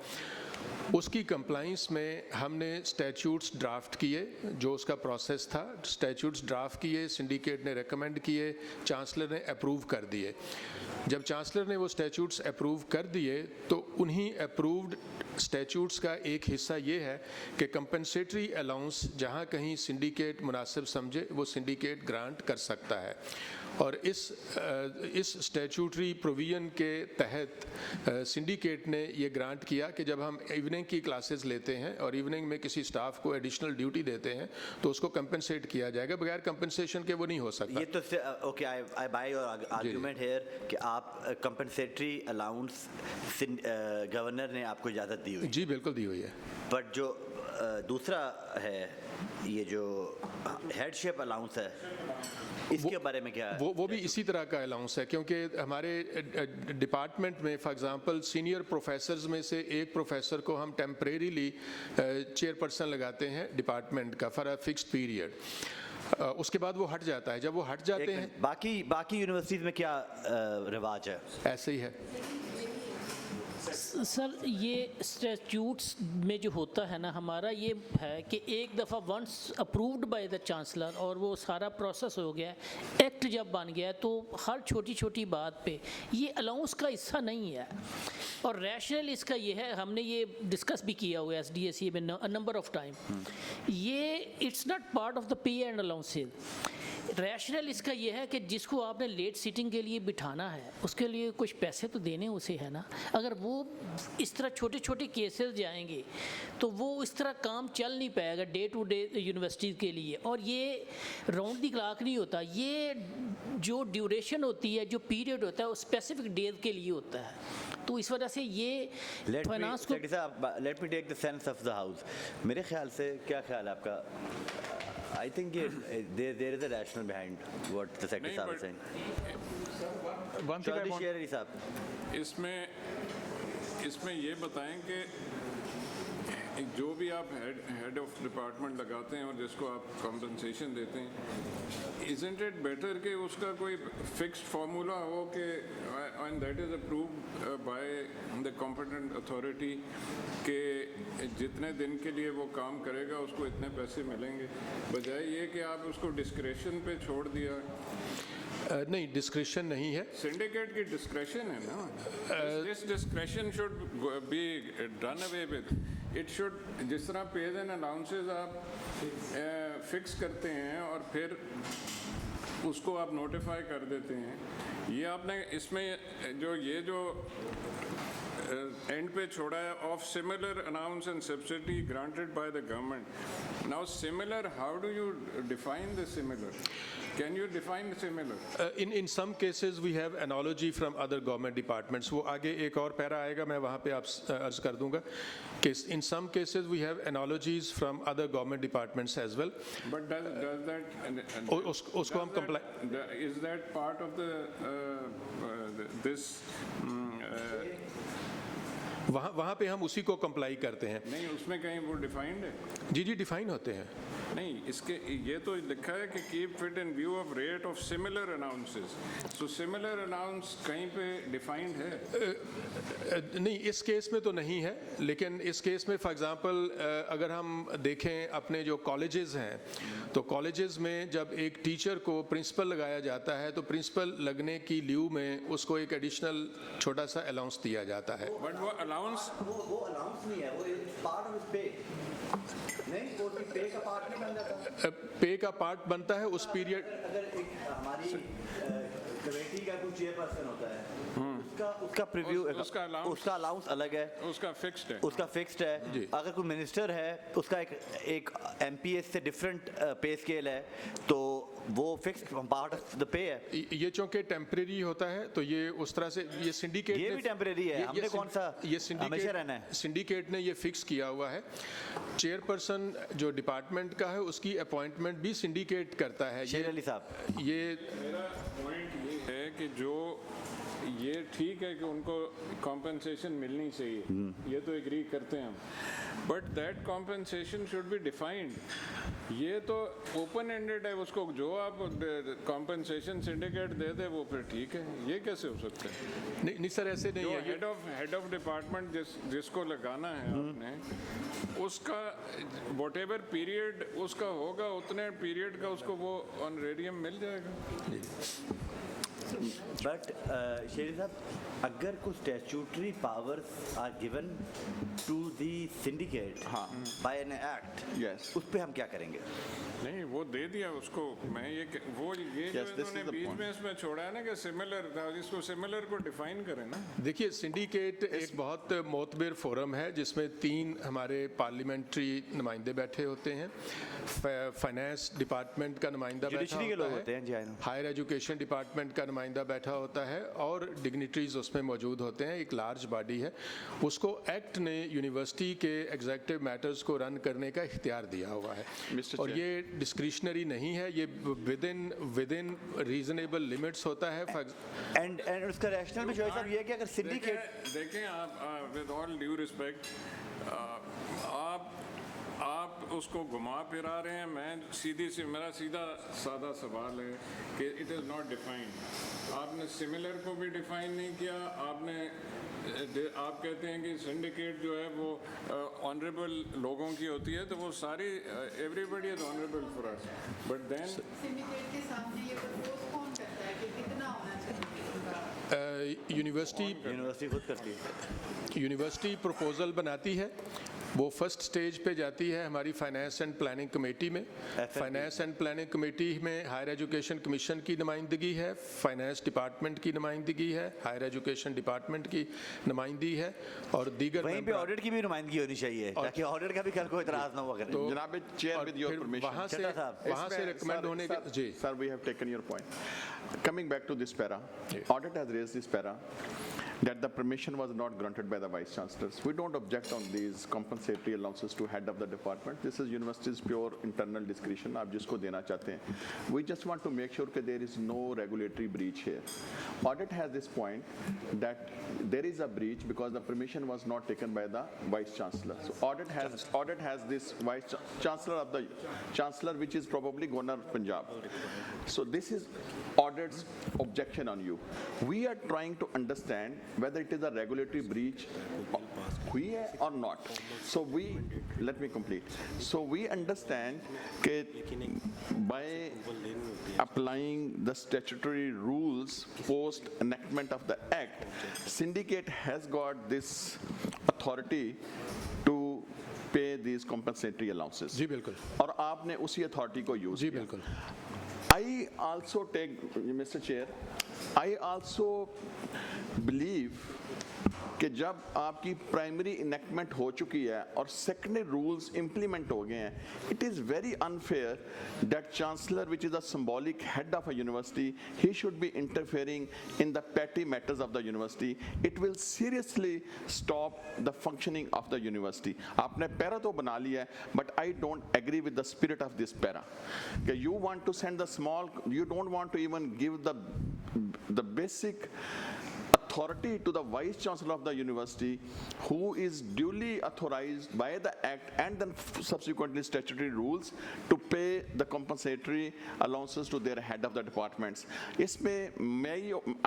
उसकी कंप्लाइंस में हमने स्टैट्यूट्स ड्राफ्ट किए, जो उसका प्रोसेस था, स्टैट्यूट्स ड्राफ्ट किए, सिंडिकेट ने रेकमेंड किए, चांसलर ने अप्रूव कर दिए। जब चांसलर ने वो स्टैट्यूट्स अप्रूव कर दिए तो उन्हीं अप्रूव्ड स्टैट्यूट्स का एक हिस्सा ये है कि कंपनसेटरी अलाउंस जहाँ कहीं सिंडिकेट मुनासिब समझे वो सिंडिकेट ग्रांट कर सकता है, और इस स्टैट्यूटरी प्रोविजन के तहत सिंडिकेट ने ये ग्रांट किया कि जब हम इवनिंग की क्लासेस लेते हैं और इवनिंग में किसी स्टाफ को एडिशनल ड्यूटी देते हैं तो उसको कंपनसेट किया जाएगा, बगैर कंपनसेशन के वो नहीं हो सकता। ये तो okay, I by your argument here कि आप कंपनसेटरी अलाउंस गवर्नर ने आपको इजाज़त दी हुई। जी बिल्कुल दी हुई है। बट जो दूसरा है, ये जो हेडशिप अलाउंस है, इसके बारे में क्या है? वो भी इसी तरह का अलाउंस है, क्योंकि हमारे डिपार्टमेंट में फॉर एग्जांपल सीनियर प्रोफेसर्स में से एक प्रोफेसर को हम टेम्परेरीली चेयरपर्सन लगाते हैं डिपार्टमेंट का फॉर अ फिक्स्ड पीरियड, उसके बाद वो हट जाता है। जब वो हट जाते हैं, बाकी यूनिवर्सिटीज़ में क्या रिवाज है? ऐसे ही है सर। ये स्टैट्यूट्स में जो होता है ना, हमारा ये है कि एक दफ़ा once approved by the chancellor और वो सारा प्रोसेस हो गया, एक्ट जब बन गया, तो हर छोटी छोटी बात पे ये अलाउंस का हिस्सा नहीं है। और रैशनल इसका ये है, हमने ये डिस्कस भी किया हुआ है SDSE में नंबर ऑफ टाइम, ये it's not part of the pay and allowances. Rational इसका यह है कि जिसको आपने लेट सीटिंग के लिए बिठाना है उसके लिए कुछ पैसे तो देने उसे है ना। अगर वो इस तरह छोटे छोटे केसेस जाएंगे तो वो इस तरह काम चल नहीं पाएगा डे टू डे यूनिवर्सिटी के लिए। और ये राउंड दी क्लॉक नहीं होता, ये जो ड्यूरेशन होती है, जो पीरियड होता है वो स्पेसिफिक डेज के लिए होता है। तो इस वजह से ये फाइनेंस को let me take the sense of the house. मेरे ख्याल से क्या ख्याल है आपका? I think there is a rational behind what the secretary साहब is saying. One thing I Chaudhry want- Sher Ali साहब, इसमें ये बताएं कि जो भी आप हेड ऑफ डिपार्टमेंट लगाते हैं और जिसको आप कंपनसेशन देते हैं, इजंट इट बेटर कि उसका कोई फिक्स्ड फार्मूला हो कि and that is approved by the competent authority कि जितने दिन के लिए वो काम करेगा उसको इतने पैसे मिलेंगे, बजाय ये कि आप उसको डिस्क्रेशन पे छोड़ दिया। नहीं, डिस्क्रिप्शन नहीं है। सिंडिकेट की डिस्क्रेशन है ना, this discretion should be done away with. It should, जिस तरह पेज एंड अलाउंसेस आप फिक्स करते हैं और फिर उसको आप नोटिफाई कर देते हैं, ये आपने इसमें जो एंड पे छोड़ा है of similar announce and subsidy granted by the government. Now similar, how do you define the similar? Can you define similar? In some cases we have analogy from other government departments. वो आगे एक और para आएगा, मैं वहाँ पे आप अर्ज कर दूंगा कि in some cases we have analogies from other government departments as well. But does that उसको हम comply. Is that part of this? वहाँ पे हम उसी को कंप्लाई करते हैं। नहीं, उसमें कहीं वो डिफाइंड है? जी जी, डिफाइन होते हैं। नहीं, इसके ये तो लिखा है कि keep fit in view of rate of similar announces. So similar announce कहीं पे डिफाइंड है? नहीं, इस केस में तो नहीं है, लेकिन इस केस में फॉर एग्जांपल अगर हम देखें अपने जो कॉलेजेस हैं, तो कॉलेजेस में जब एक टीचर को प्रिंसिपल लगाया जाता है तो प्रिंसिपल लगने की ल्यू में उसको एक एडिशनल छोटा सा अलाउंस दिया जाता है। बट वो अलाउंस वो अलाउंस नहीं है, वो पार्ट ऑफ पे नहीं, वो पे का पार्ट नहीं बन जाता। पे का पार्ट बनता है उस पीरियड। अगर एक हमारी कमेटी का कोई चेयरपर्सन होता है, उसका प्रीव्यू, उसका अलाउंस अलग है, उसका फिक्स्ड है, उसका फिक्स्ड है। अगर कोई मिनिस्टर है उसका एक एमपीएस से डिफरेंट पे स्केल है, तो वो fixed part of the pay है। ये चूंकि टेम्परेरी होता है तो ये उस तरह से ये सिंडिकेट, ये भी टेम्परेरी है, हमने कौन सा ये हमेशा रहना है? सिंडिकेट ने ये फिक्स किया हुआ है। चेयरपर्सन जो डिपार्टमेंट का है उसकी अपॉइंटमेंट भी सिंडिकेट करता है। शेर अली साहब, ये मेरा पॉइंट ये है कि जो ये ठीक है कि उनको कॉम्पेंसेशन मिलनी चाहिए, ये तो एग्री करते हैं हम, but that compensation should be defined. ये तो ओपन एंडेड है, उसको जो आप कॉम्पेंसेशन सिंडिकेट दे दे वो फिर ठीक है, ये कैसे हो सकता है? नहीं सर, ऐसे नहीं है। हेड ऑफ डिपार्टमेंट जिसको लगाना है आपने, उसका वॉट एवर पीरियड उसका होगा, उतने पीरियड का उसको वो ऑनरेरियम मिल जाएगा। बट शेर साहब, अगर कुछ statutory powers are given to the syndicate by an act, Yes. उस पे हम क्या करेंगे? नहीं, वो दे दिया उसको। मैं ये जो Yes, this इन्होंने is the बीच point. में इसमें छोड़ा है ना कि सिमिलर था, इसको सिमिलर को डिफाइन करें ना। देखिए, सिंडिकेट एक बहुत मोतबर फोरम है जिसमें 3 हमारे पार्लियामेंट्री नुमाइंदे बैठे होते हैं। फाइनेंस डिपार्टमेंट का नुमाइंदा बैठा जुडिशरी के लोग होते हैं, जी हाँ। हायर एजुकेशन डिपार्टमेंट का नुमाइंदा बैठा होता है और डिग्निटरीज उसमें मौजूद होते हैं। एक लार्ज बॉडी है, उसको एक्ट ने यूनिवर्सिटी के एग्जीक्यूटिव मैटर्स को रन करने का इख्तियार दिया हुआ है Mr. और ये डिस्क्रिशनरी नहीं है, ये विद इन रीजनेबल लिमिट्स होता है। एंड उसका रैशनल भी जो साहब ये है कि अगर सिंडिकेट, देखें आप, विद ऑल ड्यू रिस्पेक्ट, आप उसको घुमा फिरा रहे हैं। मेरा सीधा सादा सवाल है कि इट इज़ नॉट डिफाइंड। आपने सिमिलर को भी डिफाइन नहीं किया। आप कहते हैं कि सिंडिकेट जो है वो ऑनरेबल लोगों की होती है, तो वो सारी everybody is honourable for us, but then syndicate के सामने ये प्रपोज कौन करता है कि कितना होना चाहिए? यूनिवर्सिटी खुद करती है। यूनिवर्सिटी प्रपोजल बनाती है, वो फर्स्ट स्टेज पे जाती है हमारी फाइनेंस एंड प्लानिंग कमेटी में। फाइनेंस एंड प्लानिंग कमेटी में हायर एजुकेशन कमीशन की नुमाइंदगी है, फाइनेंस डिपार्टमेंट की नुमाइंदगी है, हायर एजुकेशन डिपार्टमेंट की नुमाइंदगी है और दीगर वहीं पे ऑडिट की भी नुमाइंदगी होनी चाहिए ताकि ऑडिट का भी कल को इतराज ना हुआ करे। तो जनाब चेयर विद योर परमिशन, वहाँ से रिकमेंड होने के जी Sir, we have taken your point. Coming back to this para, audit has raised this para that the permission was not granted by the vice chancellors. We don't object on these compensatory allowances to head of the department. This is university's pure internal discretion. आप जिसको देना चाहते हैं. We just want to make sure that there is no regulatory breach here. Audit has this point that there is a breach because the permission was not taken by the vice chancellor. So audit has this vice chancellor of the chancellor, which is probably Governor of Punjab. So this is audit's objection on you. We are trying to understand whether it is a regulatory breach or not. So let me complete. So we understand that by applying the statutory rules post enactment of the act, syndicate has got this authority to pay these compensatory allowances. जी बिल्कुल। और आपने उसी authority को use जी बिल्कुल। I also take, Mr. Chair, I also believe कि जब आपकी primary enactment हो चुकी है और सेकेंडरी रूल्स इंप्लीमेंट हो गए हैं, it is very unfair that chancellor which is a symbolic head of a university he should be interfering in the petty matters of the university. It will seriously stop the functioning of the university. आपने para तो बना लिया है, but I don't agree with the spirit of this para. You want to send the small, you don't want to even give the basic authority to the vice chancellor of the university, who is duly authorized by the act and then subsequently statutory rules to pay the compensatory allowances to their head of the departments. इसमें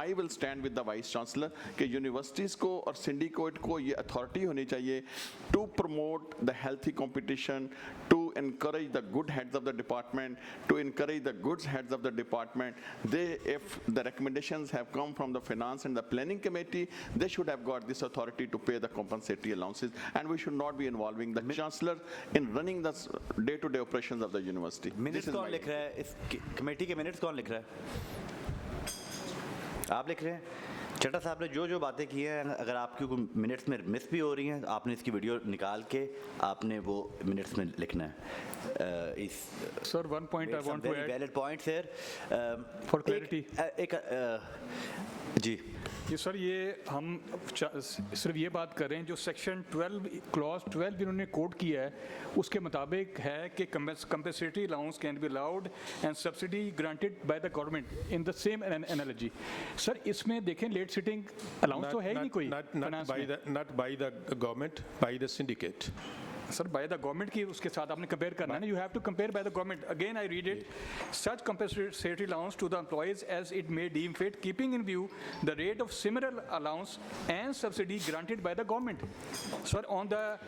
I will stand with the vice chancellor कि universities को और syndicate को ये authority होनी चाहिए to promote the healthy competition, to encourage the good heads of the department, to encourage the good heads of the department. If the recommendations have come from the finance and the planning committee, they should have got this authority to pay the compensatory allowances, and we should not be involving the chancellor in running the day-to-day operations of the university. Minutes कौन लिख रहा है इस committee के? Minutes कौन लिख रहा है? आप लिख रहे हैं? चड्ढा साहब ने जो बातें की हैं, अगर आपकी कोई मिनट्स में मिस भी हो रही हैं, आपने इसकी वीडियो निकाल के आपने वो मिनट्स में लिखना है. Sir, one point I want to add. Valid points here. For clarity. जी ये सर, ये हम सिर्फ ये बात कर रहे हैं जो सेक्शन 12 क्लॉज 12 इन्होंने कोड किया है उसके मुताबिक है कि compensatory allowance can be allowed and subsidy granted by the government in the same analogy. Sir इसमें देखें लेट सिटिंग अलाउंस तो है ही नहीं कोई. not by the government, by the syndicate. Sir by the government की उसके साथ आपने कंपेयर करना है ना. You have to compare by the government. Again I read it. Such compensatory allowance to the employees as it may deem fit keeping in view the rate of similar allowance and subsidy granted by the government. Sir on the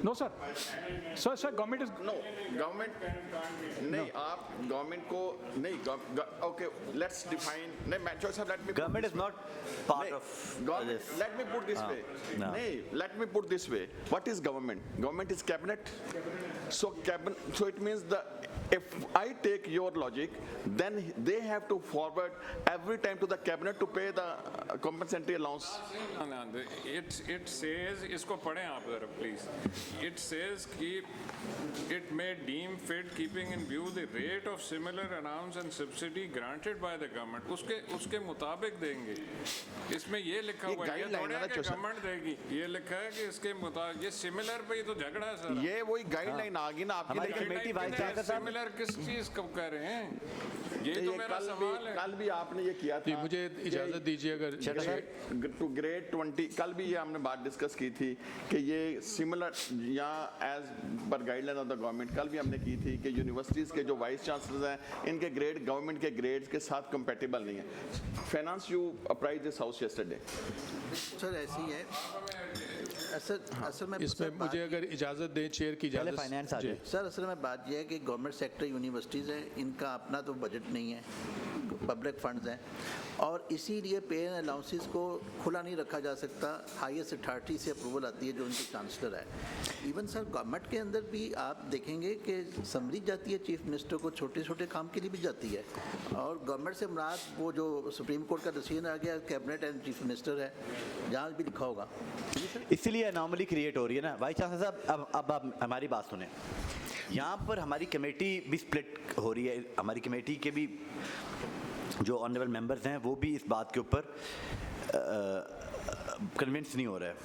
no sir government is no government नहीं. आप government को नहीं. Okay let's define. नहीं मैं जो sir let me. Government is not part of government. Let me put this way. No. Let me put this way. What is government? Government is cabinet. So cabinet. So it means if I take your logic, then they have to forward every time to the cabinet to pay the compensatory allowance. It says, इसको पढ़ें आप जरा please. It says कि it may deem fit keeping in view the rate of similar allowance and subsidy granted by the government. उसके मुताबिक देंगे. इसमें ये लिखा हुआ है. ये थोड़ा है कि गवर्नमेंट देगी. ये लिखा है कि इसके मुताबिक. ये सिमिलर पे ही तो झगड़ा है सर. ये वही गाइडलाइन आ गई ना आपकी. हमारी कमेटी वाइस चांसलर साहब सिमिलर किस चीज को कह रहे हैं? ये तो मेरा सवाल है. कल भी आपने ये किया था. मुझे इजाजत दीजिए अगर टू ग्रेड 20 कल भी ये हमने बात डिस्कस की थी कि ये सिमिलर या as per guideline of the government कल भी हमने की थी कि यूनिवर्सिटीज़ के जो वाइस चांसलर्स हैं इनके ग्रेड गवर्नमेंट के ग्रेड्स के साथ कंपेटेबल नहीं है. Finance you apprise this house yesterday. Sir ऐसी है असल में इसमें सर, मुझे अगर इजाज़त दें चेयर की पहले इजाज़त फाइनेंस आ जी। जाए। सर असल में बात यह है कि गवर्नमेंट सेक्टर यूनिवर्सिटीज़ हैं, इनका अपना तो बजट नहीं है, पब्लिक फंड्स हैं, और इसीलिए पे एंड अलाउंसेस को खुला नहीं रखा जा सकता। हाईएस्ट अथॉरिटी से अप्रूवल आती है जो उनकी चांसलर है। इवन सर गवर्नमेंट के अंदर भी आप देखेंगे कि समरी जाती है चीफ मिनिस्टर को, छोटे छोटे काम के लिए भी जाती है, और गवर्नमेंट से मुराद वो जो सुप्रीम कोर्ट का डिसीजन आ गया कैबिनेट एंड चीफ मिनिस्टर है, जहाँ भी लिखा होगा। इसीलिए अनॉमली क्रिएट हो रही है ना। वाइस चांसलर साहब अब आप हमारी बात सुने। यहाँ पर हमारी कमेटी भी स्प्लिट हो रही है। हमारी कमेटी के भी जो ऑनरेबल मेंबर्स हैं वो भी इस बात के ऊपर कन्विंस नहीं हो रहे हैं।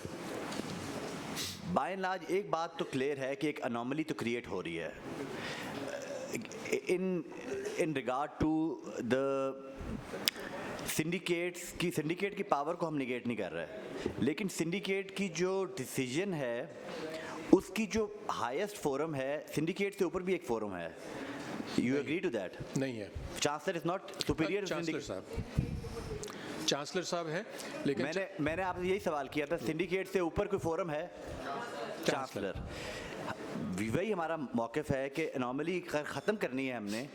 बाय एंड लार्ज एक बात तो क्लियर है कि एक अनॉमली तो क्रिएट हो रही है in regard to the syndicate की पावर को हम निगेट नहीं कर रहे, लेकिन सिंडिकेट की जो डिसीजन है उसकी जो हाईएस्ट फोरम है, सिंडिकेट से ऊपर भी एक फोरम है। You agree to that? नहीं है, chancellor is not superior. Chancellor साहब है, लेकिन मैंने आपसे यही सवाल किया था, सिंडिकेट से ऊपर कोई फोरम है? चांसलर। वही हमारा मौक़िफ़ है कि एनॉमली ख़त्म करनी है हमने,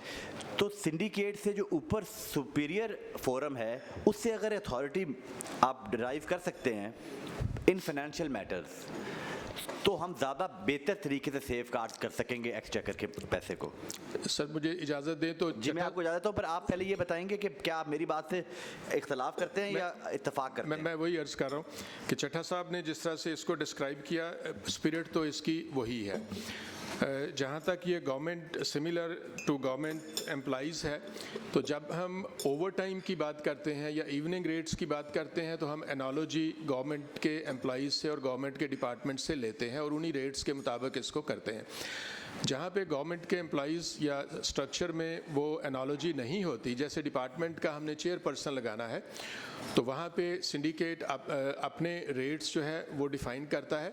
तो सिंडिकेट से जो ऊपर सुपीरियर फोरम है उससे अगर अथॉरिटी आप ड्राइव कर सकते हैं इन फाइनेंशियल मैटर्स, तो हम ज़्यादा बेहतर तरीके से सेफ गार्ड कर सकेंगे एक्सचेकर के पैसे को। सर मुझे इजाज़त दें तो जी मैं आपको इजाज़त हूँ, पर आप पहले ये बताएंगे कि क्या आप मेरी बात से इख्तलाफ करते हैं या इत्तेफाक करते हैं? मैं वही अर्ज़ कर रहा हूँ कि चट्टा साहब ने जिस तरह से इसको डिस्क्राइब किया, स्पिरिट तो इसकी वही है। जहाँ तक ये government similar to government employees है, तो जब हम ओवर टाइम की बात करते हैं या इवनिंग रेट्स की बात करते हैं तो हम एनालॉजी गवर्नमेंट के एम्प्लॉइज़ से और गवर्नमेंट के डिपार्टमेंट से लेते हैं और उन्हीं रेट्स के मुताबिक इसको करते हैं। जहाँ पे गवर्नमेंट के एम्प्लॉइज़ या स्ट्रक्चर में वो एनालॉजी नहीं होती, जैसे डिपार्टमेंट का हमने चेयरपर्सन लगाना है तो वहाँ पे सिंडिकेट अपने रेट्स जो है वो डिफ़ाइन करता है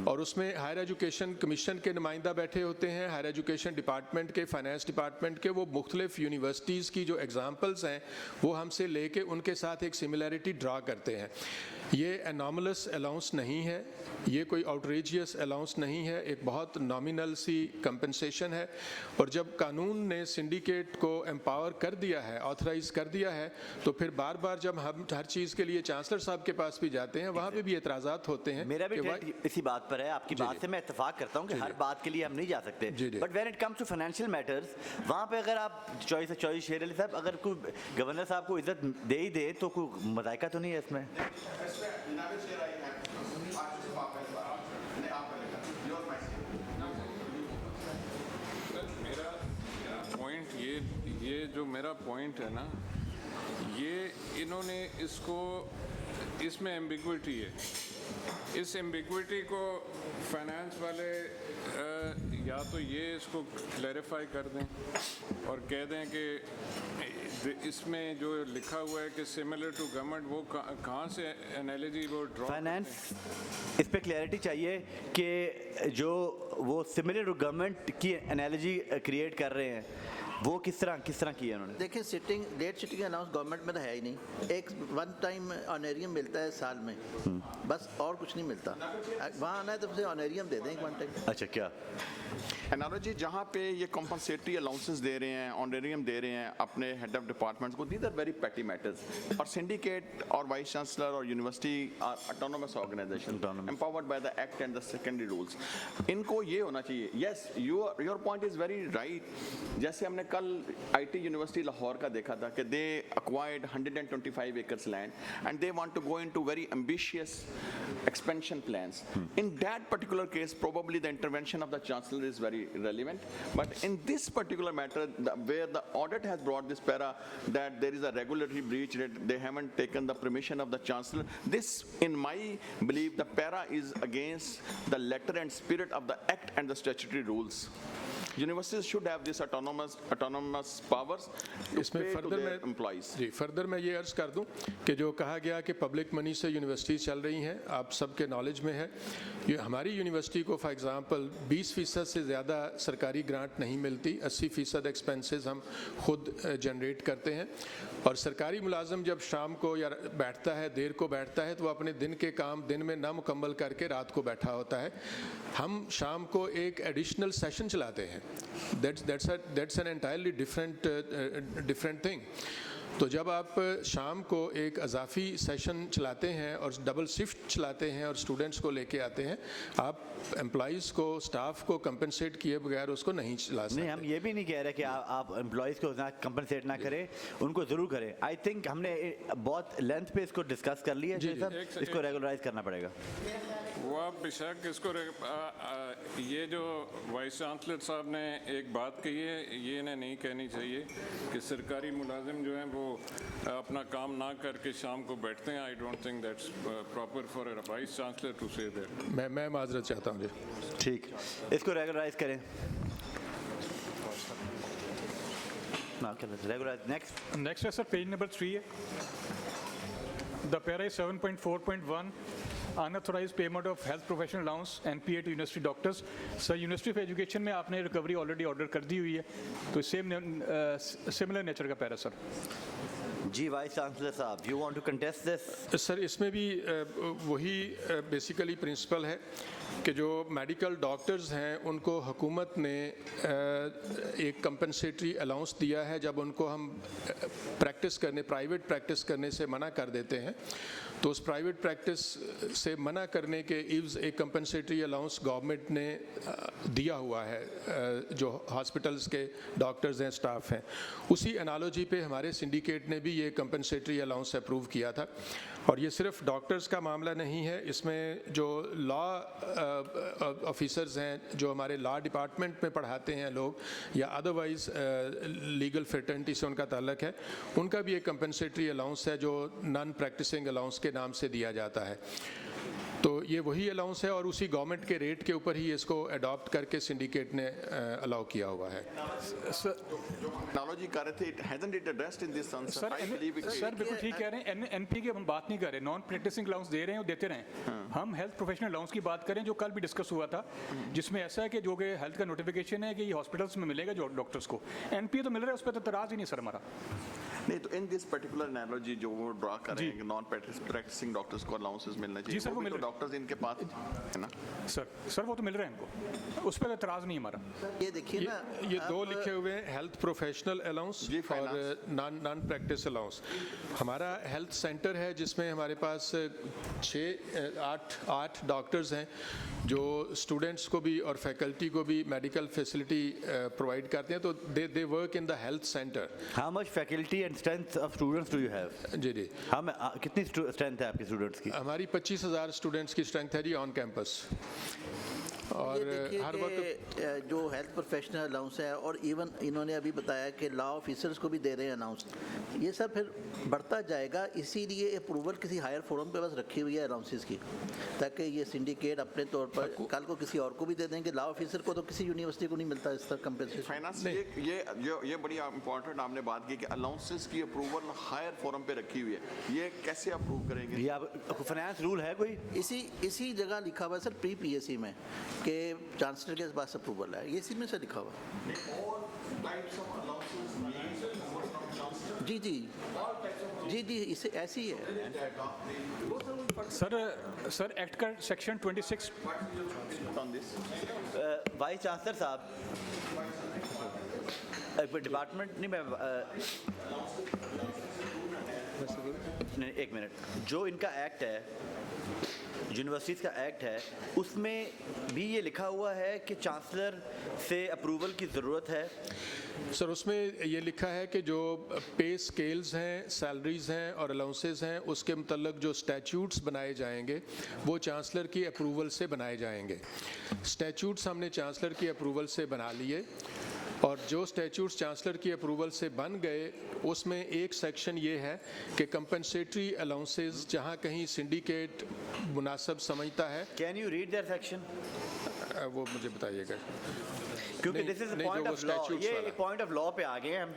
और उसमें हायर एजुकेशन कमीशन के नुमाइंदा बैठे होते हैं, हायर एजुकेशन डिपार्टमेंट के, फाइनेंस डिपार्टमेंट के, वो मुख्तलिफ यूनिवर्सिटीज़ की जो एग्ज़ाम्पल्स हैं वो हमसे लेके उनके साथ एक सिमिलरिटी ड्रा करते हैं। ये एनॉमलस अलाउंस नहीं है, ये कोई आउटरेजियस अलाउंस नहीं है, एक बहुत नॉमिनल सी कंपनसेशन है। और जब कानून ने सिंडिकेट को एम्पावर कर दिया है, ऑथराइज कर दिया है, तो फिर बार बार जब हम हर चीज़ के लिए चांसलर साहब के पास भी जाते हैं वहाँ पे भी एतराज़ात होते हैं। मेरा भी इसी बात पर है, आपकी बात से मैं इत्तेफाक करता हूँ कि हर बात के लिए हम नहीं जा सकते, but when it comes to financial matters वहाँ पे अगर आप चॉइस शेर अली साहब, अगर कोई गवर्नर साहब को इज्जत दे ही दे तो कोई मज़ायका तो नहीं है इसमें? मेरा पॉइंट ये जो मेरा पॉइंट है ना, ये इन्होंने इसमें एम्बिग्विटी है। इस एम्बिग्विटी को फाइनेंस वाले या तो ये इसको क्लैरिफाई कर दें और कह दें कि इसमें जो लिखा हुआ है कि सिमिलर टू गवर्नमेंट, वो कहाँ से एनालॉजी वो ड्रॉ। फाइनेंस इस पे क्लैरिटी चाहिए कि जो वो सिमिलर टू गवर्नमेंट की एनालॉजी क्रिएट कर रहे हैं वो किस तरह की है उन्होंने? देखिए डेट सिटिंग अनाउंस गवर्नमेंट में तो है ही नहीं। एक वन टाइम ऑनरेरियम मिलता है साल में, बस और कुछ नहीं मिलता। वहाँ आना है तो उसे ऑनरेरियम दे दें एक वन टाइम। अच्छा, क्या एनालॉजी जहाँ पे ये कॉम्पनसेटरी अलाउंसेस दे रहे हैं, ऑनरेरियम दे रहे हैं अपने हेड ऑफ डिपार्टमेंट्स को, these are very petty matters. और सिंडिकेट और वाइस चांसलर और university are autonomous organisation empowered by the act and the secondary rules. इनको ये होना चाहिए। Yes, your point is very right. जैसे हमने कल IT यूनिवर्सिटी लाहौर का देखा था कि दे acquired 125 acres land and they want to go into very ambitious expansion plans. In that particular case, probably the intervention of the chancellor is very relevant. But in this particular matter, where the audit has brought this para that there is a regulatory breach, that they haven't taken the permission of the chancellor, this, in my belief, the para is against the letter and spirit of the act and the statutory rules. Universities should have this autonomous powers to इसमें pay to further their मैं employees. जी further मैं ये अर्ज कर दूं कि जो कहा गया कि पब्लिक मनी से यूनिवर्सिटीज़ चल रही हैं, आप सबके नॉलेज में है, ये हमारी यूनिवर्सिटी को फॉर एग्जांपल 20% से ज़्यादा सरकारी ग्रांट नहीं मिलती, 80% एक्सपेंसेस हम खुद जनरेट करते हैं। और सरकारी मुलाजम जब शाम को या बैठता है, देर को बैठता है, तो वो अपने दिन के काम दिन में ना मुकम्मल करके रात को बैठा होता है। हम शाम को एक एडिशनल सेशन चलाते हैं, that's an entirely different thing. तो जब आप शाम को एक अजाफी सेशन चलाते हैं और डबल शिफ्ट चलाते हैं और स्टूडेंट्स को लेके आते हैं, आप एम्प्लॉइज़ को, स्टाफ को कंपनसेट किए बगैर उसको नहीं चला सकते। नहीं, हम ये भी नहीं कह रहे कि आप एम्प्लॉइज़ को ना कंपनसेट ना करें, उनको ज़रूर करें। आई थिंक हमने बहुत लेंथ पे इसको डिस्कस कर लिया है सर, इसको रेगुलराइज करना पड़ेगा। वो आप बेशक इसको ये जो वाइस चांसलर साहब ने एक बात कही है, ये इन्हें नहीं कहनी चाहिए कि सरकारी मुलाजिम जो हैं वो अपना काम ना करके शाम को बैठते हैं। I don't think that's proper for a vice chancellor to say that. मैं माजरत चाहता हूँ जी। ठीक, इसको रेगुलराइज करें। रेगुलराइज। नेक्स्ट है सर पेज नंबर 3 है, the para 7.4.1 unauthorised payment of health professional allowance NPA to university doctors. Sir university of education में आपने रिकवरी ऑलरेडी ऑर्डर कर दी हुई है, तो सिमिलर नेचर का पैरा सर। जी वाइस चांसलर साहब, you want to contest this? Sir इसमें भी वही बेसिकली प्रिंसिपल है कि जो मेडिकल डॉक्टर्स हैं उनको हुकूमत ने एक कंपनसेटरी अलाउंस दिया है जब उनको हम प्राइवेट प्रैक्टिस करने से मना कर देते हैं, तो उस प्राइवेट प्रैक्टिस से मना करने के इव्ज़ एक कंपनसेटरी अलाउंस गवर्नमेंट ने दिया हुआ है जो हॉस्पिटल्स के डॉक्टर्स हैं, स्टाफ हैं। उसी एनालॉजी पे हमारे सिंडिकेट ने भी ये कंपनसेटरी अलाउंस अप्रूव किया था। और ये सिर्फ डॉक्टर्स का मामला नहीं है, इसमें जो लॉ ऑफिसर्स हैं, जो हमारे लॉ डिपार्टमेंट में पढ़ाते हैं लोग या अदरवाइज लीगल फ्रेटर्निटी से उनका ताल्लुक है, उनका भी एक कंपनसेटरी अलाउंस है जो नॉन प्रैक्टिसिंग अलाउंस के नाम से दिया जाता है। तो ये वही अलाउंस है और उसी गवर्नमेंट के रेट के ऊपर ही इसको अडॉप्ट करके सिंडिकेट ने अलाउ किया हुआ है। Technology कर रहे थे, hasn't it addressed in this answer? Sir I believe it- sir बिल्कुल ठीक कह रहे हैं, एनपी की हम बात नहीं कर रहे, नॉन प्रैक्टिसिंग अलाउंस दे रहे हैं और देते रहें। हम हेल्थ प्रोफेशनल अलाउंस की बात करें जो कल भी डिस्कस हुआ था, जिसमें ऐसा है कि जो कि हेल्थ का नोटिफिकेशन है कि ये हॉस्पिटल्स में मिलेगा जो डॉक्टर्स को, एनपी तो मिल रहा है, उस पर तो तराज ही नहीं सर हमारा। नहीं तो इन दिस पर्टिकुलर एनालॉजी जो वो ड्रा कर रहे हैं कि नॉन प्रैक्टिसिंग डॉक्टर्स को अलाउंसेस मिलना चाहिए, जी सर, वो मिल रहा है। डॉक्टर्स इनके पास है ना सर वो तो मिल रहा है इनको, उस पर एतराज़ नहीं हमारा। ये देखिए ना, ये दो लिखे हुए हैं, हेल्थ प्रोफेशनल अलाउंस जी, और नॉन प्रैक्टिस अलाउंस। हमारा हेल्थ सेंटर है जिसमें हमारे पास 8 डॉक्टर्स हैं जो स्टूडेंट्स को भी और फैकल्टी को भी मेडिकल फैसिलिटी प्रोवाइड करते हैं, तो they work in the health centre. How much faculty and strength of students do you have? जी जी, हम कितनी स्ट्रेंथ है आपके स्टूडेंट्स की? हमारी 25,000 स्टूडेंट्स की स्ट्रेंथ है जी ऑन कैंपस। और ये देखिए हर वक्त कि जो हेल्थ प्रोफेशनल अलाउंस है और इवन इन्होंने अभी बताया कि लॉ ऑफिसर्स को भी दे रहे हैं अनाउंस, ये सब फिर बढ़ता जाएगा। इसीलिए अप्रूवल किसी हायर फोरम पे बस रखी हुई है अलाउंसेस की, ताकि ये सिंडिकेट अपने तौर पर कल को किसी और को भी दे देंगे। लॉ ऑफिसर को तो किसी यूनिवर्सिटी को नहीं मिलता इस तरह कंपेंसेशन। फाइनेंस ये बड़ी इंपॉर्टेंट आपने बात की कि अलाउंसेस की अप्रूवल हायर फोरम पे रखी हुई है, ये कैसे अप्रूव करेंगे? ये आप फाइनेंस रूल है कोई? इसी जगह लिखा हुआ है सर, प्री पीएससी में कि चांसलर के पास अप्रूवल है, ये इसी में से लिखा हुआ है। जी जी जी जी, इसे ऐसी ही है सर एक्ट का सेक्शन 26 वाइस चांसलर साहब, डिपार्टमेंट नहीं, मैं एक मिनट, जो इनका एक्ट है, यूनिवर्सिटीज़ का एक्ट है, उसमें भी ये लिखा हुआ है कि चांसलर से अप्रूवल की ज़रूरत है। सर उसमें ये लिखा है कि जो पे स्केल्स हैं, सैलरीज हैं और अलाउंसेस हैं, उसके मतलब जो स्टैट्यूट्स बनाए जाएंगे वो चांसलर की अप्रूवल से बनाए जाएंगे। स्टैट्यूट्स हमने चांसलर की अप्रूवल से बना लिए और जो स्टैट्यूट्स चांसलर की अप्रूवल से बन गए उसमें एक सेक्शन ये है कि कंपनसेटरी अलाउंसेस जहाँ कहीं सिंडिकेट मुनासिब समझता है। Can you read that section? वो मुझे बताइएगा। क्योंकि नहीं, दिस इज नहीं, पॉइंट जो वो ऑफ लॉ, statutes ये वाला। पॉइंट ऑफ लॉ पे आ गए हैं हम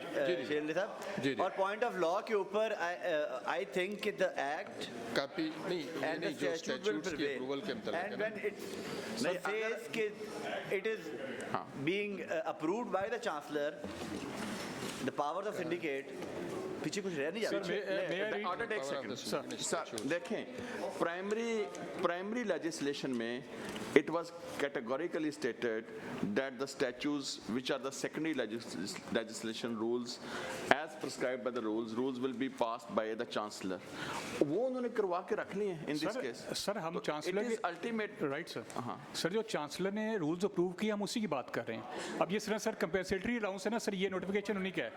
शेरली साहब, जी, जी। और पॉइंट ऑफ लॉ के ऊपर आई थिंक कि द एक्ट कापी नहीं, ये and the नहीं जो statute will स्टैट्यूट्स की prevail. अप्रूवल के मुताबिक And है when ना। it says कि it is being approved by the chancellor, the powers of syndicate, पीछे कुछ रह नहीं Sir, जाता। may I read? Order, take Power of the second. statute. Sir देखें, प्राइमरी लेजिस्लेशन में it was categorically stated that the statutes which are the secondary legislation rules as prescribed by the rules will be passed by the chancellor. वो उन्होंने करवा के रख लिए हैं in this case. Sir हम तो chancellor it is ultimate. Right sir, sir जो चांसलर ने रूल्स अप्रूव किए हम उसी की बात कर रहे हैं। अब ये सर कंपेंसेटरी अलाउंस है ना सर, ये नोटिफिकेशन उन्हीं का है।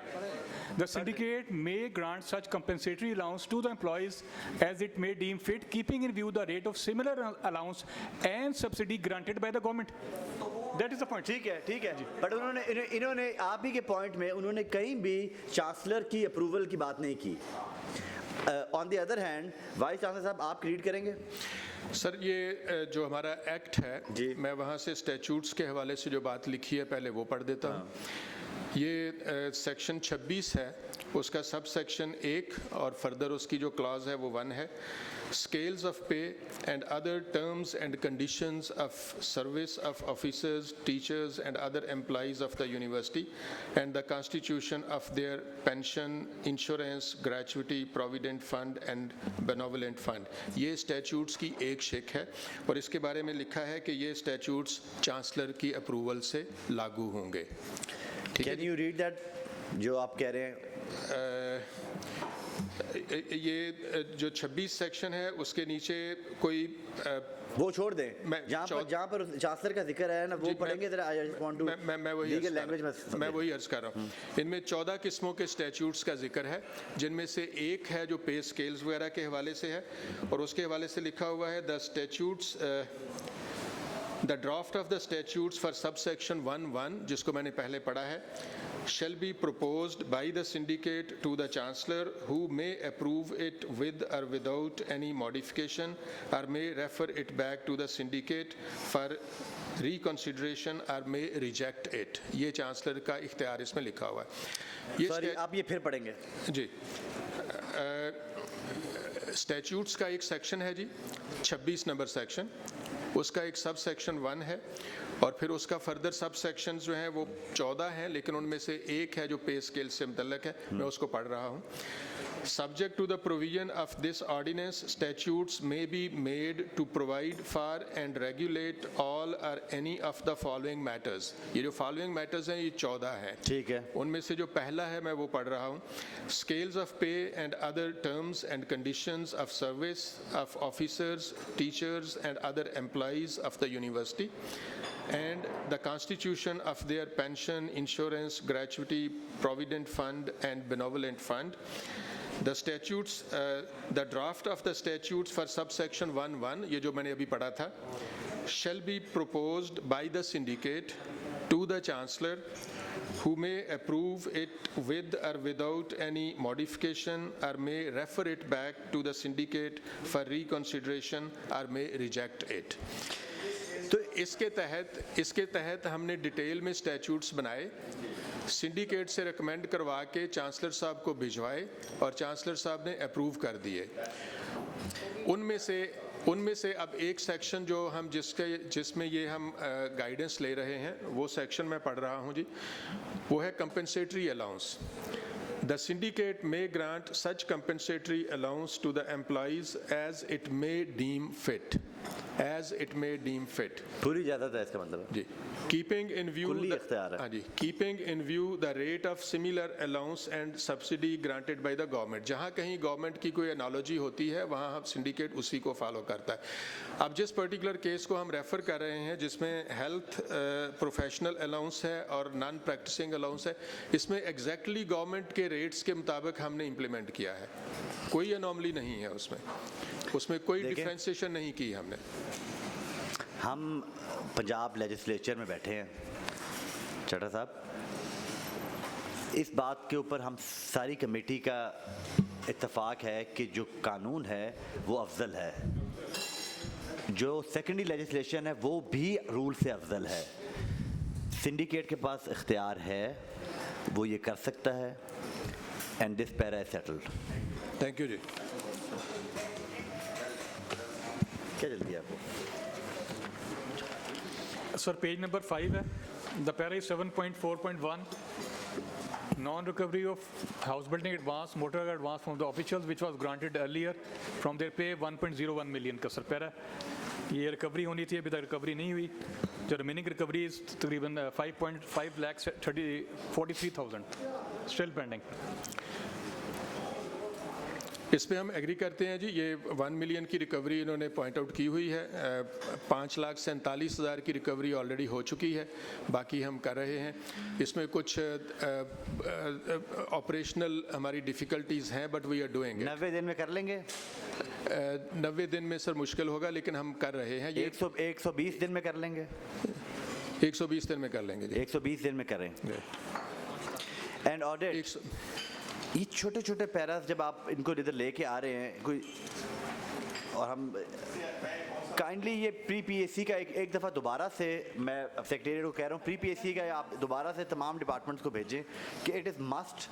The syndicate may grant such compensatory allowance to the employees as it may deem fit keeping in view the rate of similar allowance and subsidy granted by the government. That is the point. ठीक है but इन्होंने आप ही के point में उन्होंने कहीं भी chancellor की अप्रूवल की बात नहीं की। On the other hand vice chancellor साहब आप रीड करेंगे? सर ये जो हमारा एक्ट है, मैं वहाँ से स्टैट्यूट्स के हवाले से जो बात लिखी है पहले वो पढ़ देता हूँ। ये सेक्शन 26 है, उसका सब सेक्शन 1 और फर्दर उसकी जो क्लॉज है वो 1 है। Scales of pay and other terms and conditions of service of officers, teachers and other employees of the university and the constitution of their pension, insurance, gratuity, provident fund and benevolent fund. ये statutes की एक शिक है और इसके बारे में लिखा है कि ये statutes चांसलर की अप्रूवल से लागू होंगे। ठीक है? कैन यू रीड दैट जो आप कह रहे हैं? ये जो 26 सेक्शन है उसके नीचे कोई वो छोड़ दें, जहाँ पर चांसलर का जिक्र है ना वो पढ़ेंगे जरा। आई जस्ट वांट टू मैं वही लीगल लैंग्वेज में मैं वही अर्ज कर रहा हूँ। इनमें 14 किस्मों के स्टैट्यूट्स का जिक्र है, जिनमें से एक है जो पे स्केल्स वगैरह के हवाले से है और उसके हवाले से लिखा हुआ है the statutes The draft of the statutes for subsection 1(1), जिसको मैंने पहले पढ़ा है, shall be proposed by the syndicate to the chancellor, who may approve it with or without any modification, or may refer it back to the syndicate for reconsideration, or may reject it. ये chancellor का इख्तियार इसमें लिखा हुआ है। Sorry आप ये फिर पढ़ेंगे? जी, स्टैट्यूट्स का एक सेक्शन है जी, 26 नंबर सेक्शन, उसका एक सब सेक्शन 1 है और फिर उसका फर्दर सब सेक्शन जो हैं वो 14 हैं, लेकिन उनमें से एक है जो पे स्केल से मुतल्लक है, मैं उसको पढ़ रहा हूँ। Subject to the provision of this ordinance, statutes may be made to provide for and regulate all or any of the following matters. ये जो following matters हैं ये 14 हैं। ठीक है। उनमें से जो पहला है मैं वो पढ़ रहा हूँ। Scales of pay and other terms and conditions of service of officers, teachers and other employees of the university, and the constitution of their pension, insurance, gratuity, provident fund and benevolent fund. The statutes, the draft of the statutes for subsection 1(1), ये जो मैंने अभी पढ़ा था, shall be proposed by the syndicate to the chancellor, who may approve it with or without any modification, or may refer it back to the syndicate for reconsideration, or may reject it. तो इसके तहत हमने detail में statutes बनाए, syndicate से recommend करवा के chancellor साहब को भिजवाए और चांसलर साहब ने अप्रूव कर दिए। उनमें से अब एक सेक्शन जो हम जिसमें ये हम गाइडेंस ले रहे हैं वो सेक्शन मैं पढ़ रहा हूँ जी, वो है compensatory allowance. The syndicate may grant such compensatory allowance to the employees as it may deem fit. As it may deem fit. पूरी इजाज़त है इसका मतलब? जी। Keeping in view कुल्ली इख्तियार है। हाँ जी, keeping in view the rate of similar allowance and subsidy granted by the government. जहाँ कहीं गवर्नमेंट की कोई एनालॉजी होती है वहाँ हम सिंडिकेट उसी को फॉलो करता है। अब जिस पर्टिकुलर केस को हम रेफर कर रहे हैं जिसमें हेल्थ प्रोफेशनल अलाउंस है और नॉन प्रैक्टिसिंग अलाउंस है, इसमें एग्जैक्टली गवर्नमेंट के रेट्स के मुताबिक हमने इम्प्लीमेंट किया है, कोई एनॉमली नहीं है उसमें कोई डिफरेंशिएशन नहीं की हमने। हम पंजाब लेजिस्लेचर में बैठे हैं चड्ढा साहब, इस बात के ऊपर हम सारी कमेटी का इत्तेफाक है कि जो कानून है वो अफजल है। जो सेकेंडरी लेजिस्लेशन है वो भी रूल से अफजल है। सिंडिकेट के पास इख्तियार है, वो ये कर सकता है, and this para is settled. Thank you जी। क्या जल्दी आपको? सर पेज नंबर 5 है, the para is 7.4.1, non-recovery of house building advance, motor advance from the officials which was granted earlier from their pay 1.01 million का sir para. ये recovery होनी थी, अभी तक रिकवरी नहीं हुई। जो रिमेनिंग रिकवरी तकरीबन 5.5 लाख 43,000 स्टिल पेंडिंग। इस पे हम एग्री करते हैं जी। ये 1 मिलियन की रिकवरी इन्होंने पॉइंट आउट की हुई है। 5,47,000 की रिकवरी ऑलरेडी हो चुकी है, बाकी हम कर रहे हैं। इसमें कुछ ऑपरेशनल हमारी डिफ़िकल्टीज़ हैं, बट वी आर डूइंग। 90 दिन में कर लेंगे? 90 दिन में सर मुश्किल होगा, लेकिन हम कर रहे हैं। ये 120 दिन में कर लेंगे? 120 दिन में कर लेंगे जी। 120 दिन में करें। एंड ऑडिट, ये छोटे छोटे पैरास जब आप इनको इधर लेके आ रहे हैं कोई, और हम काइंडली ये प्री पीएससी का एक दफ़ा दोबारा से मैं सेक्रेटरी को कह रहा हूँ, प्री पीएससी का आप दोबारा से तमाम डिपार्टमेंट्स को भेजें कि इट इज़ मस्ट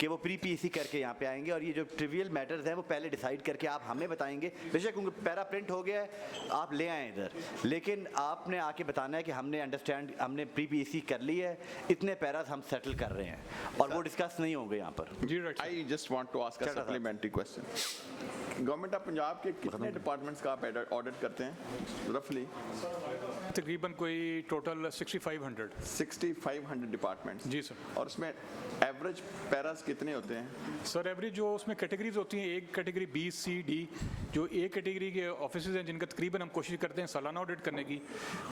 कि वो प्री पीएससी करके यहाँ पे आएंगे, और ये जो ट्रिवियल मैटर्स हैं वो पहले डिसाइड करके आप हमें बताएंगे। बेशक उनको पैरा प्रिंट हो गया है, आप ले आएँ इधर, लेकिन आपने आके बताना है कि हमने प्री पीएससी कर ली है, इतने पैरास हम सेटल कर रहे हैं, और वो डिस्कस नहीं होंगे यहाँ पर। I just want to ask a supplementary question. Government of Punjab के कितने डिपार्टमेंट्स का आप ऑडिट करते हैं रफली? तकरीबन कोई टोटल 6,500 डिपार्टमेंट्स जी सर। और उसमें एवरेज पैरास कितने होते हैं? सर एवरेज जो उसमें कैटेगरीज होती हैं, एक कैटेगरी बी सी डी, जो ए कैटेगरी के ऑफिसेज हैं जिनका तकरीबन हम कोशिश करते हैं सालाना ऑडिट करने की,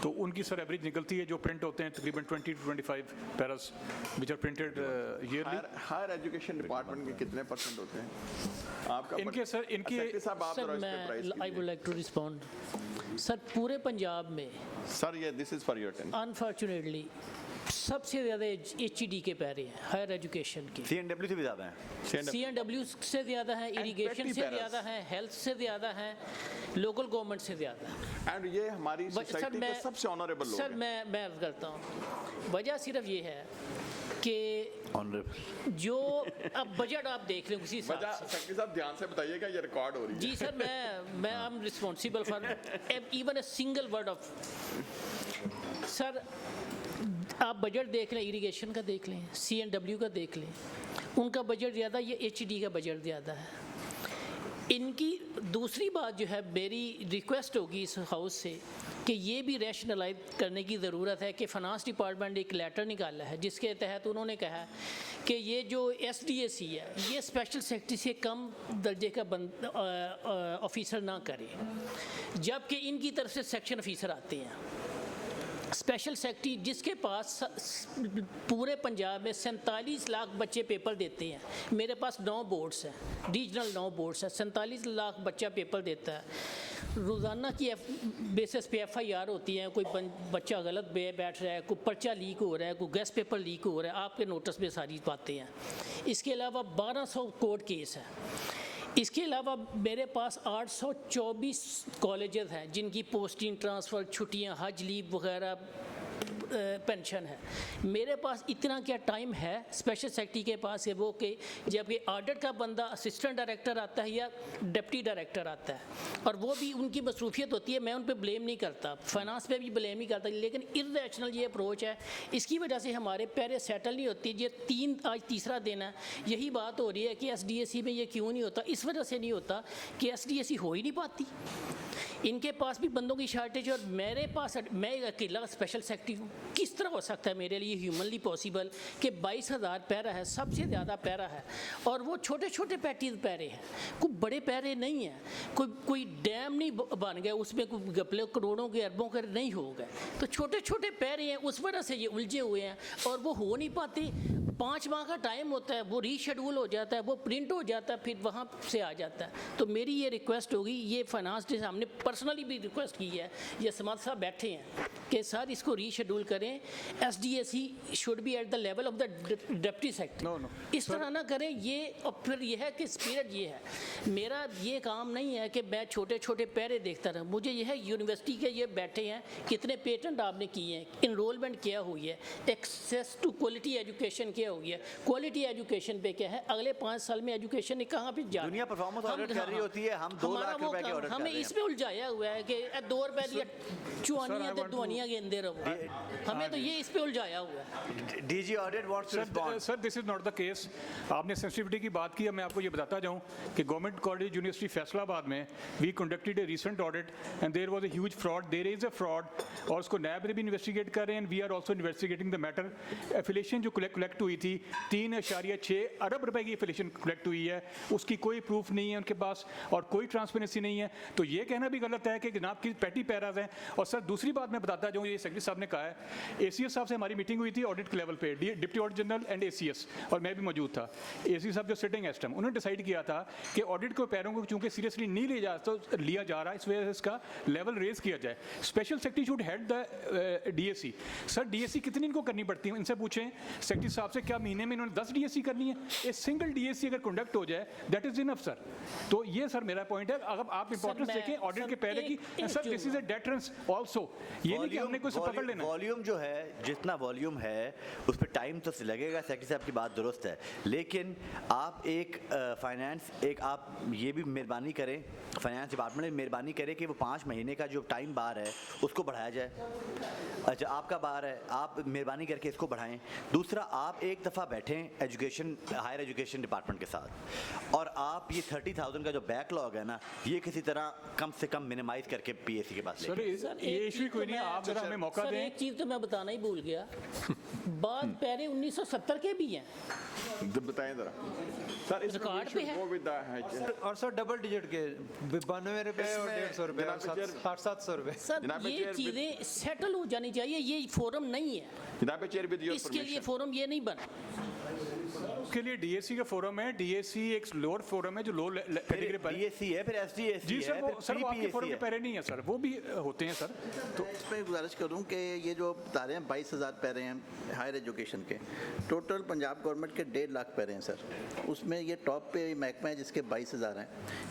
तो उनकी सर एवरेज निकलती है जो प्रिंट होते हैं तकरीबन 20 to 25 paras which are printed yearly. Higher education department के कितने परसेंट होते हैं आपका? इनके सर सर मैं I would like to respond. Sir पूरे पंजाब में सर ये this is for your attention, unfortunately सबसे ज़्यादा HED के पैरे हैं, हायर एजुकेशन के। CNW से भी ज़्यादा हैं, CNW से ज़्यादा है, इरिगेशन से ज़्यादा है, हेल्थ से ज़्यादा है, लोकल गवर्नमेंट से ज़्यादा है। एंड ये हमारी सोसाइटी के सबसे ऑनरेबल लोग हैं। सर मैं अर्ज करता हूँ, वजह सिर्फ ये है कि जो अब बजट आप देख रहे हो उसी हिसाब से। सेक्रेटरी साहब ध्यान से बताइएगा, ये रिकॉर्ड हो रही है। जी सर, मैं I am responsible for even a single word of. Sir आप बजट देख लें, इरिगेशन का देख लें, CNW का देख लें, उनका बजट ज़्यादा, ये HED का बजट ज़्यादा है। इनकी दूसरी बात जो है, मेरी रिक्वेस्ट होगी इस हाउस से कि ये भी रैशनलाइज करने की ज़रूरत है कि फाइनेंस डिपार्टमेंट एक लेटर निकाला है जिसके तहत उन्होंने कहा कि ये जो SDAC है ये स्पेशल सेक्रेटरी से कम दर्जे का ऑफिसर ना करे, जबकि इनकी तरफ से सेक्शन ऑफिसर आते हैं। स्पेशल सेक्रेटरी जिसके पास पूरे पंजाब में 47 लाख बच्चे पेपर देते हैं, मेरे पास 9 बोर्ड्स हैं, रीजनल 9 बोर्ड्स हैं, 47 लाख बच्चा पेपर देता है। रोज़ाना की बेसिस पे FIR होती है, कोई बच्चा गलत बैठ रहा है, कोई पर्चा लीक हो रहा है, कोई गेस्ट पेपर लीक हो रहा है, आपके नोटिस में सारी बातें हैं। इसके अलावा 1200 कोर्ट केस है। इसके अलावा मेरे पास 824 कॉलेजेस हैं जिनकी पोस्टिंग, ट्रांसफ़र, छुट्टियां, हज लीव वगैरह पेंशन है। मेरे पास इतना क्या टाइम है स्पेशल सेक्रेटरी के पास है वो कि जब ये ऑडिट का बंदा असिस्टेंट डायरेक्टर आता है या डिप्टी डायरेक्टर आता है, और वो भी उनकी मसरूफियत होती है, मैं उन पर ब्लेम नहीं करता, फाइनेंस पे भी ब्लेम नहीं करता, लेकिन इर्रेशनल ये अप्रोच है, इसकी वजह से हमारे पैरे सेटल नहीं होती। ये आज तीसरा दिन है, यही बात हो रही है कि SDAC में ये क्यों नहीं होता, इस वजह से नहीं होता कि SDAC हो ही नहीं पाती, इनके पास भी बंदों की शार्टेज है, और मेरे पास, मैं एक अकेला स्पेशल सेक्रेटरी हूँ। किस तरह हो सकता है मेरे लिए ह्यूमनली पॉसिबल कि 22,000 पैरा है, सबसे ज़्यादा पैरा है, और वो छोटे छोटे पैटीज पैरे हैं, कोई बड़े पैरे नहीं हैं, कोई डैम नहीं बन गया उसमें कोई गपले करोड़ों के अरबों के नहीं हो गए, तो छोटे छोटे पैरे हैं, उस वजह से ये उलझे हुए हैं और वो हो नहीं पाते। 5 माह का टाइम होता है, वो रीशेड्यूल हो जाता है, वो प्रिंट हो जाता है, फिर वहाँ से आ जाता है। तो मेरी ये रिक्वेस्ट होगी, ये फाइनेंस से हमने पर्सनली भी रिक्वेस्ट की है, ये समाज साहब बैठे हैं कि सर इसको रीशेड्यूल करें, SDAC should be at the level of the deputy secretary. इस तरह ना करें ये, और फिर ये है कि स्पिरिट ये है, मेरा ये काम नहीं है कि मैं छोटे छोटे पैरे देखता रहूँ, मुझे यह है यूनिवर्सिटी के ये बैठे हैं, कितने पेटेंट आपने किए हैं, इनरोलमेंट क्या हुई है, एक्सेस टू क्वालिटी एजुकेशन क्या हुई है, क्वालिटी एजुकेशन पे क्या है, अगले 5 साल में एजुकेशन ने कहाँ पे जाना। दुनिया परफॉर्मेंस ऑडिट कर रही होती है, हम 2 लाख रुपए के ऑडिट कर हमें रहे हैं। इसमें उलझाया हुआ है कि 2 रुपए दिया चुआनियाँ तो दुआनियाँ गेंदे रहो, हमें तो ये इस पे उलझाया हुआ है। DG audit wants to respond. Sir this is not the case. आपने सेंसिटिविटी की बात की, मैं आपको ये बताता जाऊं कि गवर्नमेंट कॉलेज यूनिवर्सिटी फैसलाबाद में we conducted a recent audit and there was a huge fraud, there is a fraud, और उसको नैब ने भी इन्वेस्टिगेट कर रहे हैं, we are also investigating the matter. Affiliation जो कलेक्ट हुई थी 3.6 अरब रुपए की एफिलिएशन कलेक्ट हुई है, उसकी कोई प्रूफ नहीं है उनके पास और कोई ट्रांसपेरेंसी नहीं है, तो ये कहना भी गलत है कि जनाब की पैटी पैराज हैं। और सर दूसरी बात मैं बताता जाऊँ, ये सेक्रेटरी साहब ने कहा है, एसीएस साहब से हमारी मीटिंग हुई थी ऑडिट के लेवल पे, deputy audit general and ACS, और मैं भी मौजूद था। एसी साहब जो सिटिंग एस टाइम, उन्होंने डिसाइड किया था कि ऑडिट को पैरों को चूंकि सीरियसली नहीं लिया जा रहा, इस वजह से इसका लेवल रेज किया जाए। Special secretary should head the DAC. Sir DAC कितनी इनको करनी पड़ती है, इनसे पूछें सेक्रेटरी साहब से, क्या महीने में इन्होंने 10 डीएसी करनी है? एक सिंगल डीएसी अगर कंडक्ट हो जाए दैट इज इनफ सर। तो ये सर मेरा पॉइंट है, अगर आप इंपॉर्टेंस देखें ऑडिट के पहले की, sir this is a deterrence also, ये नहीं कि हमने कोई से पकड़ लेना। वॉल्यूम जो है, जितना वॉल्यूम है उस पर टाइम तो लगेगा, सेक्रेटरी साहब की बात दुरुस्त है, लेकिन आप एक फाइनेंस आप ये भी मेहरबानी करें, फाइनेंस डिपार्टमेंट में मेहरबानी करें कि वो 5 महीने का जो टाइम बार है उसको बढ़ाया जाए। अच्छा आपका बार है, आप मेहरबानी करके इसको बढ़ाएं। दूसरा, आप एक दफ़ा बैठें एजुकेशन, हायर एजुकेशन डिपार्टमेंट के साथ, और आप ये 30,000 का जो बैकलॉग है ना, ये किसी तरह कम से कम मिनिमाइज करके पीएससी के पास सर ये इशू कोई नहीं, आप जरा हमें मौका सर दें। एक चीज़ तो मैं बताना ही भूल गया, बाद पैरे 1970 के भी हैं, बताएं जरा सर, इस रिकॉर्ड पे है। और सर डबल डिजिट के 92 रुपए और 150 रुपए और 700 रुपए। सर ये चीज़ें सेटल हो जानी चाहिए, ये फोरम नहीं है, जनाब चेयर विद योर इसके लिए फोरम ये नहीं बना। उसके लिए डीएससी का फोरम है, डीएससी एक लोअर फोरम है जो लो कैटेगरी पर डीएससी है, फिर एसडीएससी जी सर, है, वो फिर सर वो आपके प्री-पीएससी फोरम के है। पैरे नहीं है सर, वो भी होते हैं सर। तो इसमें गुजारिश करूं कि ये जो बता रहे हैं 22,000 पैरे हैं हायर एजुकेशन के, टोटल पंजाब गवर्नमेंट के 1.5 लाख पैरे हैं सर, उसमें ये टॉप पे महकमा है जिसके 22,000 हैं,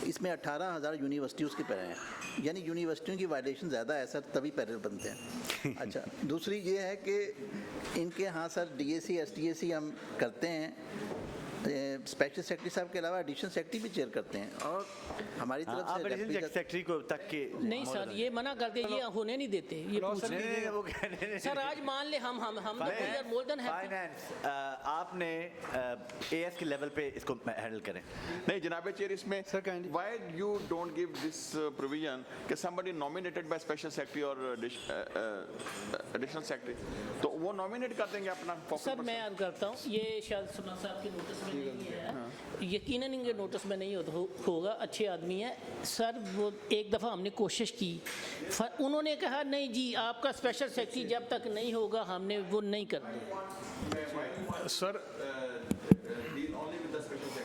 इसमें 18,000 यूनिवर्सिटीज़ के पैरे हैं, यानी यूनिवर्सिटियों की वायलेशन ज़्यादा है सर, तभी पैरे बनते हैं। अच्छा दूसरी ये है कि इनके यहाँ सर डीएसी एसटीएसी हम करते हैं, स्पेशल सेक्रेटरी साहब के अलावा एडिशनल सेक्रेटरी भी चेयर करते हैं, और हमारी तरफ आप से एडिशनल deputy- सेक्रेटरी को तक के नहीं सर ये मना करते, ये होने नहीं देते, ये पूछ नहीं, नहीं, वो कहने नहीं, सर आज मान ले हम मोर देन हैप्पी। फाइनेंस आपने एएस के लेवल पे इसको हैंडल करें। नहीं जनाब चेयर, इसमें why you don't give this provision कि somebody nominated by special secretary और additional secretary, तो वो नॉमिनेट कर देंगे अपना focal सर person। मैं याद करता हूँ, ये शायद सुना साहब के नोटिस में नहीं है, यकीनन इनके नोटिस में नहीं होगा, अच्छे आदमी है सर। वो एक दफ़ा हमने कोशिश की, उन्होंने कहा नहीं जी आपका स्पेशल सेक्रेटरी जब तक नहीं होगा हमने वो नहीं करना।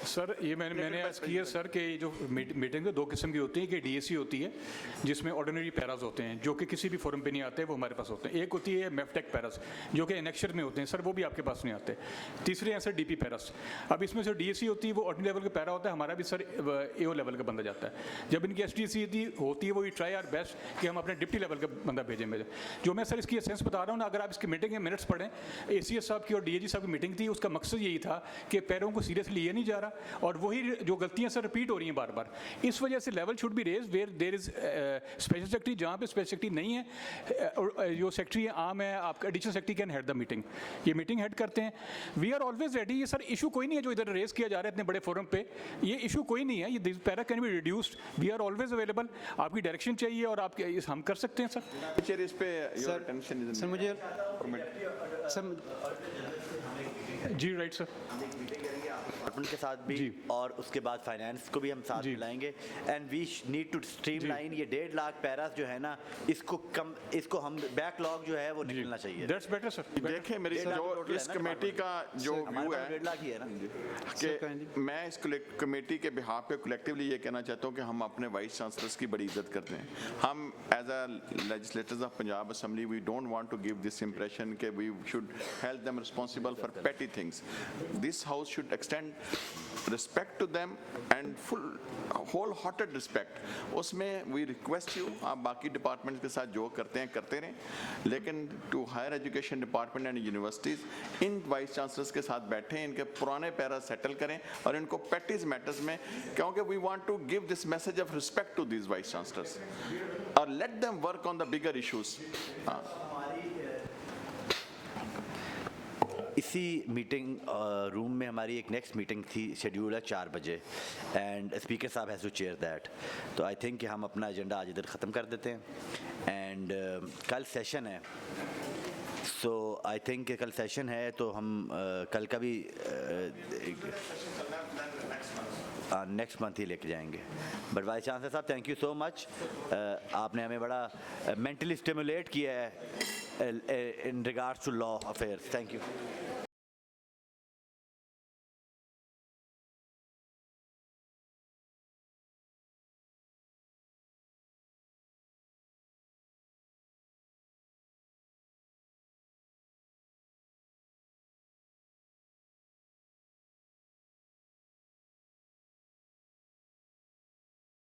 सर ये मैंने आज की है सर कि जो मीटिंग 2 किस्म की होती है, कि डीएससी होती है जिसमें ऑर्डिनरी पैराज होते हैं जो कि किसी भी फोरम पे नहीं आते, वो हमारे पास होते हैं। एक होती है मेफटेक पैराज जो कि एनेक्चर में होते हैं सर, वो भी आपके पास नहीं आते। तीसरे हैं सर डीपी पैराज। अब इसमें से डीएससी होती है वो ऑर्डिनरी लेवल का पैरा होता है, हमारा भी सर एओ लेवल का बंदा जाता है। जब इनकी एसटीसी होती है वो ट्राई आर बेस्ट कि हम अपने डिप्टी लेवल का बंदा भेजें मेरे। जो मैं सर इसकी एसेंस बता रहा हूँ ना, अगर आप इसकी मीटिंग के मिनट्स पढ़ें, एसीएस साहब की और डीएजी साहब की मीटिंग थी, उसका मकसद यही था कि पैरों को सीरियसली लिया नहीं जा रहा, और वही जो गलतियां सर रिपीट हो रही हैं बार बार, इस वजह से level should be raise where there is special secretary, जहां पे स्पेशल सेक्रेटरी नहीं है, जो सेक्रेटरी आम है आपका additional secretary can head the meeting, ये मीटिंग हेड करते हैं। We are always ready. ये सर इशू कोई नहीं है जो इधर रेज किया जा रहा है इतने बड़े फोरम पे, ये इशू कोई नहीं है, ये para can be reduced, we are always available. आपकी डायरेक्शन चाहिए और आप हम कर सकते हैं सर। इस पे योर अटेंशन इज सर मुझे सर जी राइट सर, डिपार्टमेंट के साथ भी और उसके बाद फाइनेंस को भी हम साथ मिलाएंगे, and we need to streamline ये 1.5 लाख पैरास जो है ना, इसको हम बैकलॉग जो है वो निकलना चाहिए। That's better sir. देखें मेरी जो इस कमेटी का जो व्यू है 1.5 लाख ही है ना, कि मैं इस कमेटी के बिहाफ पे कलेक्टिवली ये कहना चाहता हूँ कि हम अपने वाइस चांसलर्स की बड़ी इज्जत करते हैं। हम as a legislators of Punjab assembly we don't want to give this impression कि we should held them responsible for petty things. This house should extend respect to them and full wholehearted respect. उसमें we request you, आप बाकी departments के साथ जो करते हैं करते रहें, लेकिन to higher education department and universities इन वाइस चांसलर्स के साथ बैठें, इनके पुराने पैरा सेटल करें और इनको प्रैक्टिस मैटर्स में, क्योंकि we want to give this message of respect to these vice chancellors और let them work on the bigger issues. इसी मीटिंग रूम में हमारी एक नेक्स्ट मीटिंग थी, शेड्यूल है 4 बजे, एंड स्पीकर साहब हैज़ टू चेयर दैट. तो आई थिंक कि हम अपना एजेंडा आज इधर ख़त्म कर देते हैं. एंड कल सेशन है, सो आई थिंक कल सेशन है तो हम कल का भी नेक्स्ट मंथ ही लेके जाएंगे. बट वाइस चांसलर साहब, थैंक यू सो मच. आपने हमें बड़ा मेंटली स्टिमुलेट किया है in regards to law affairs. Thank you.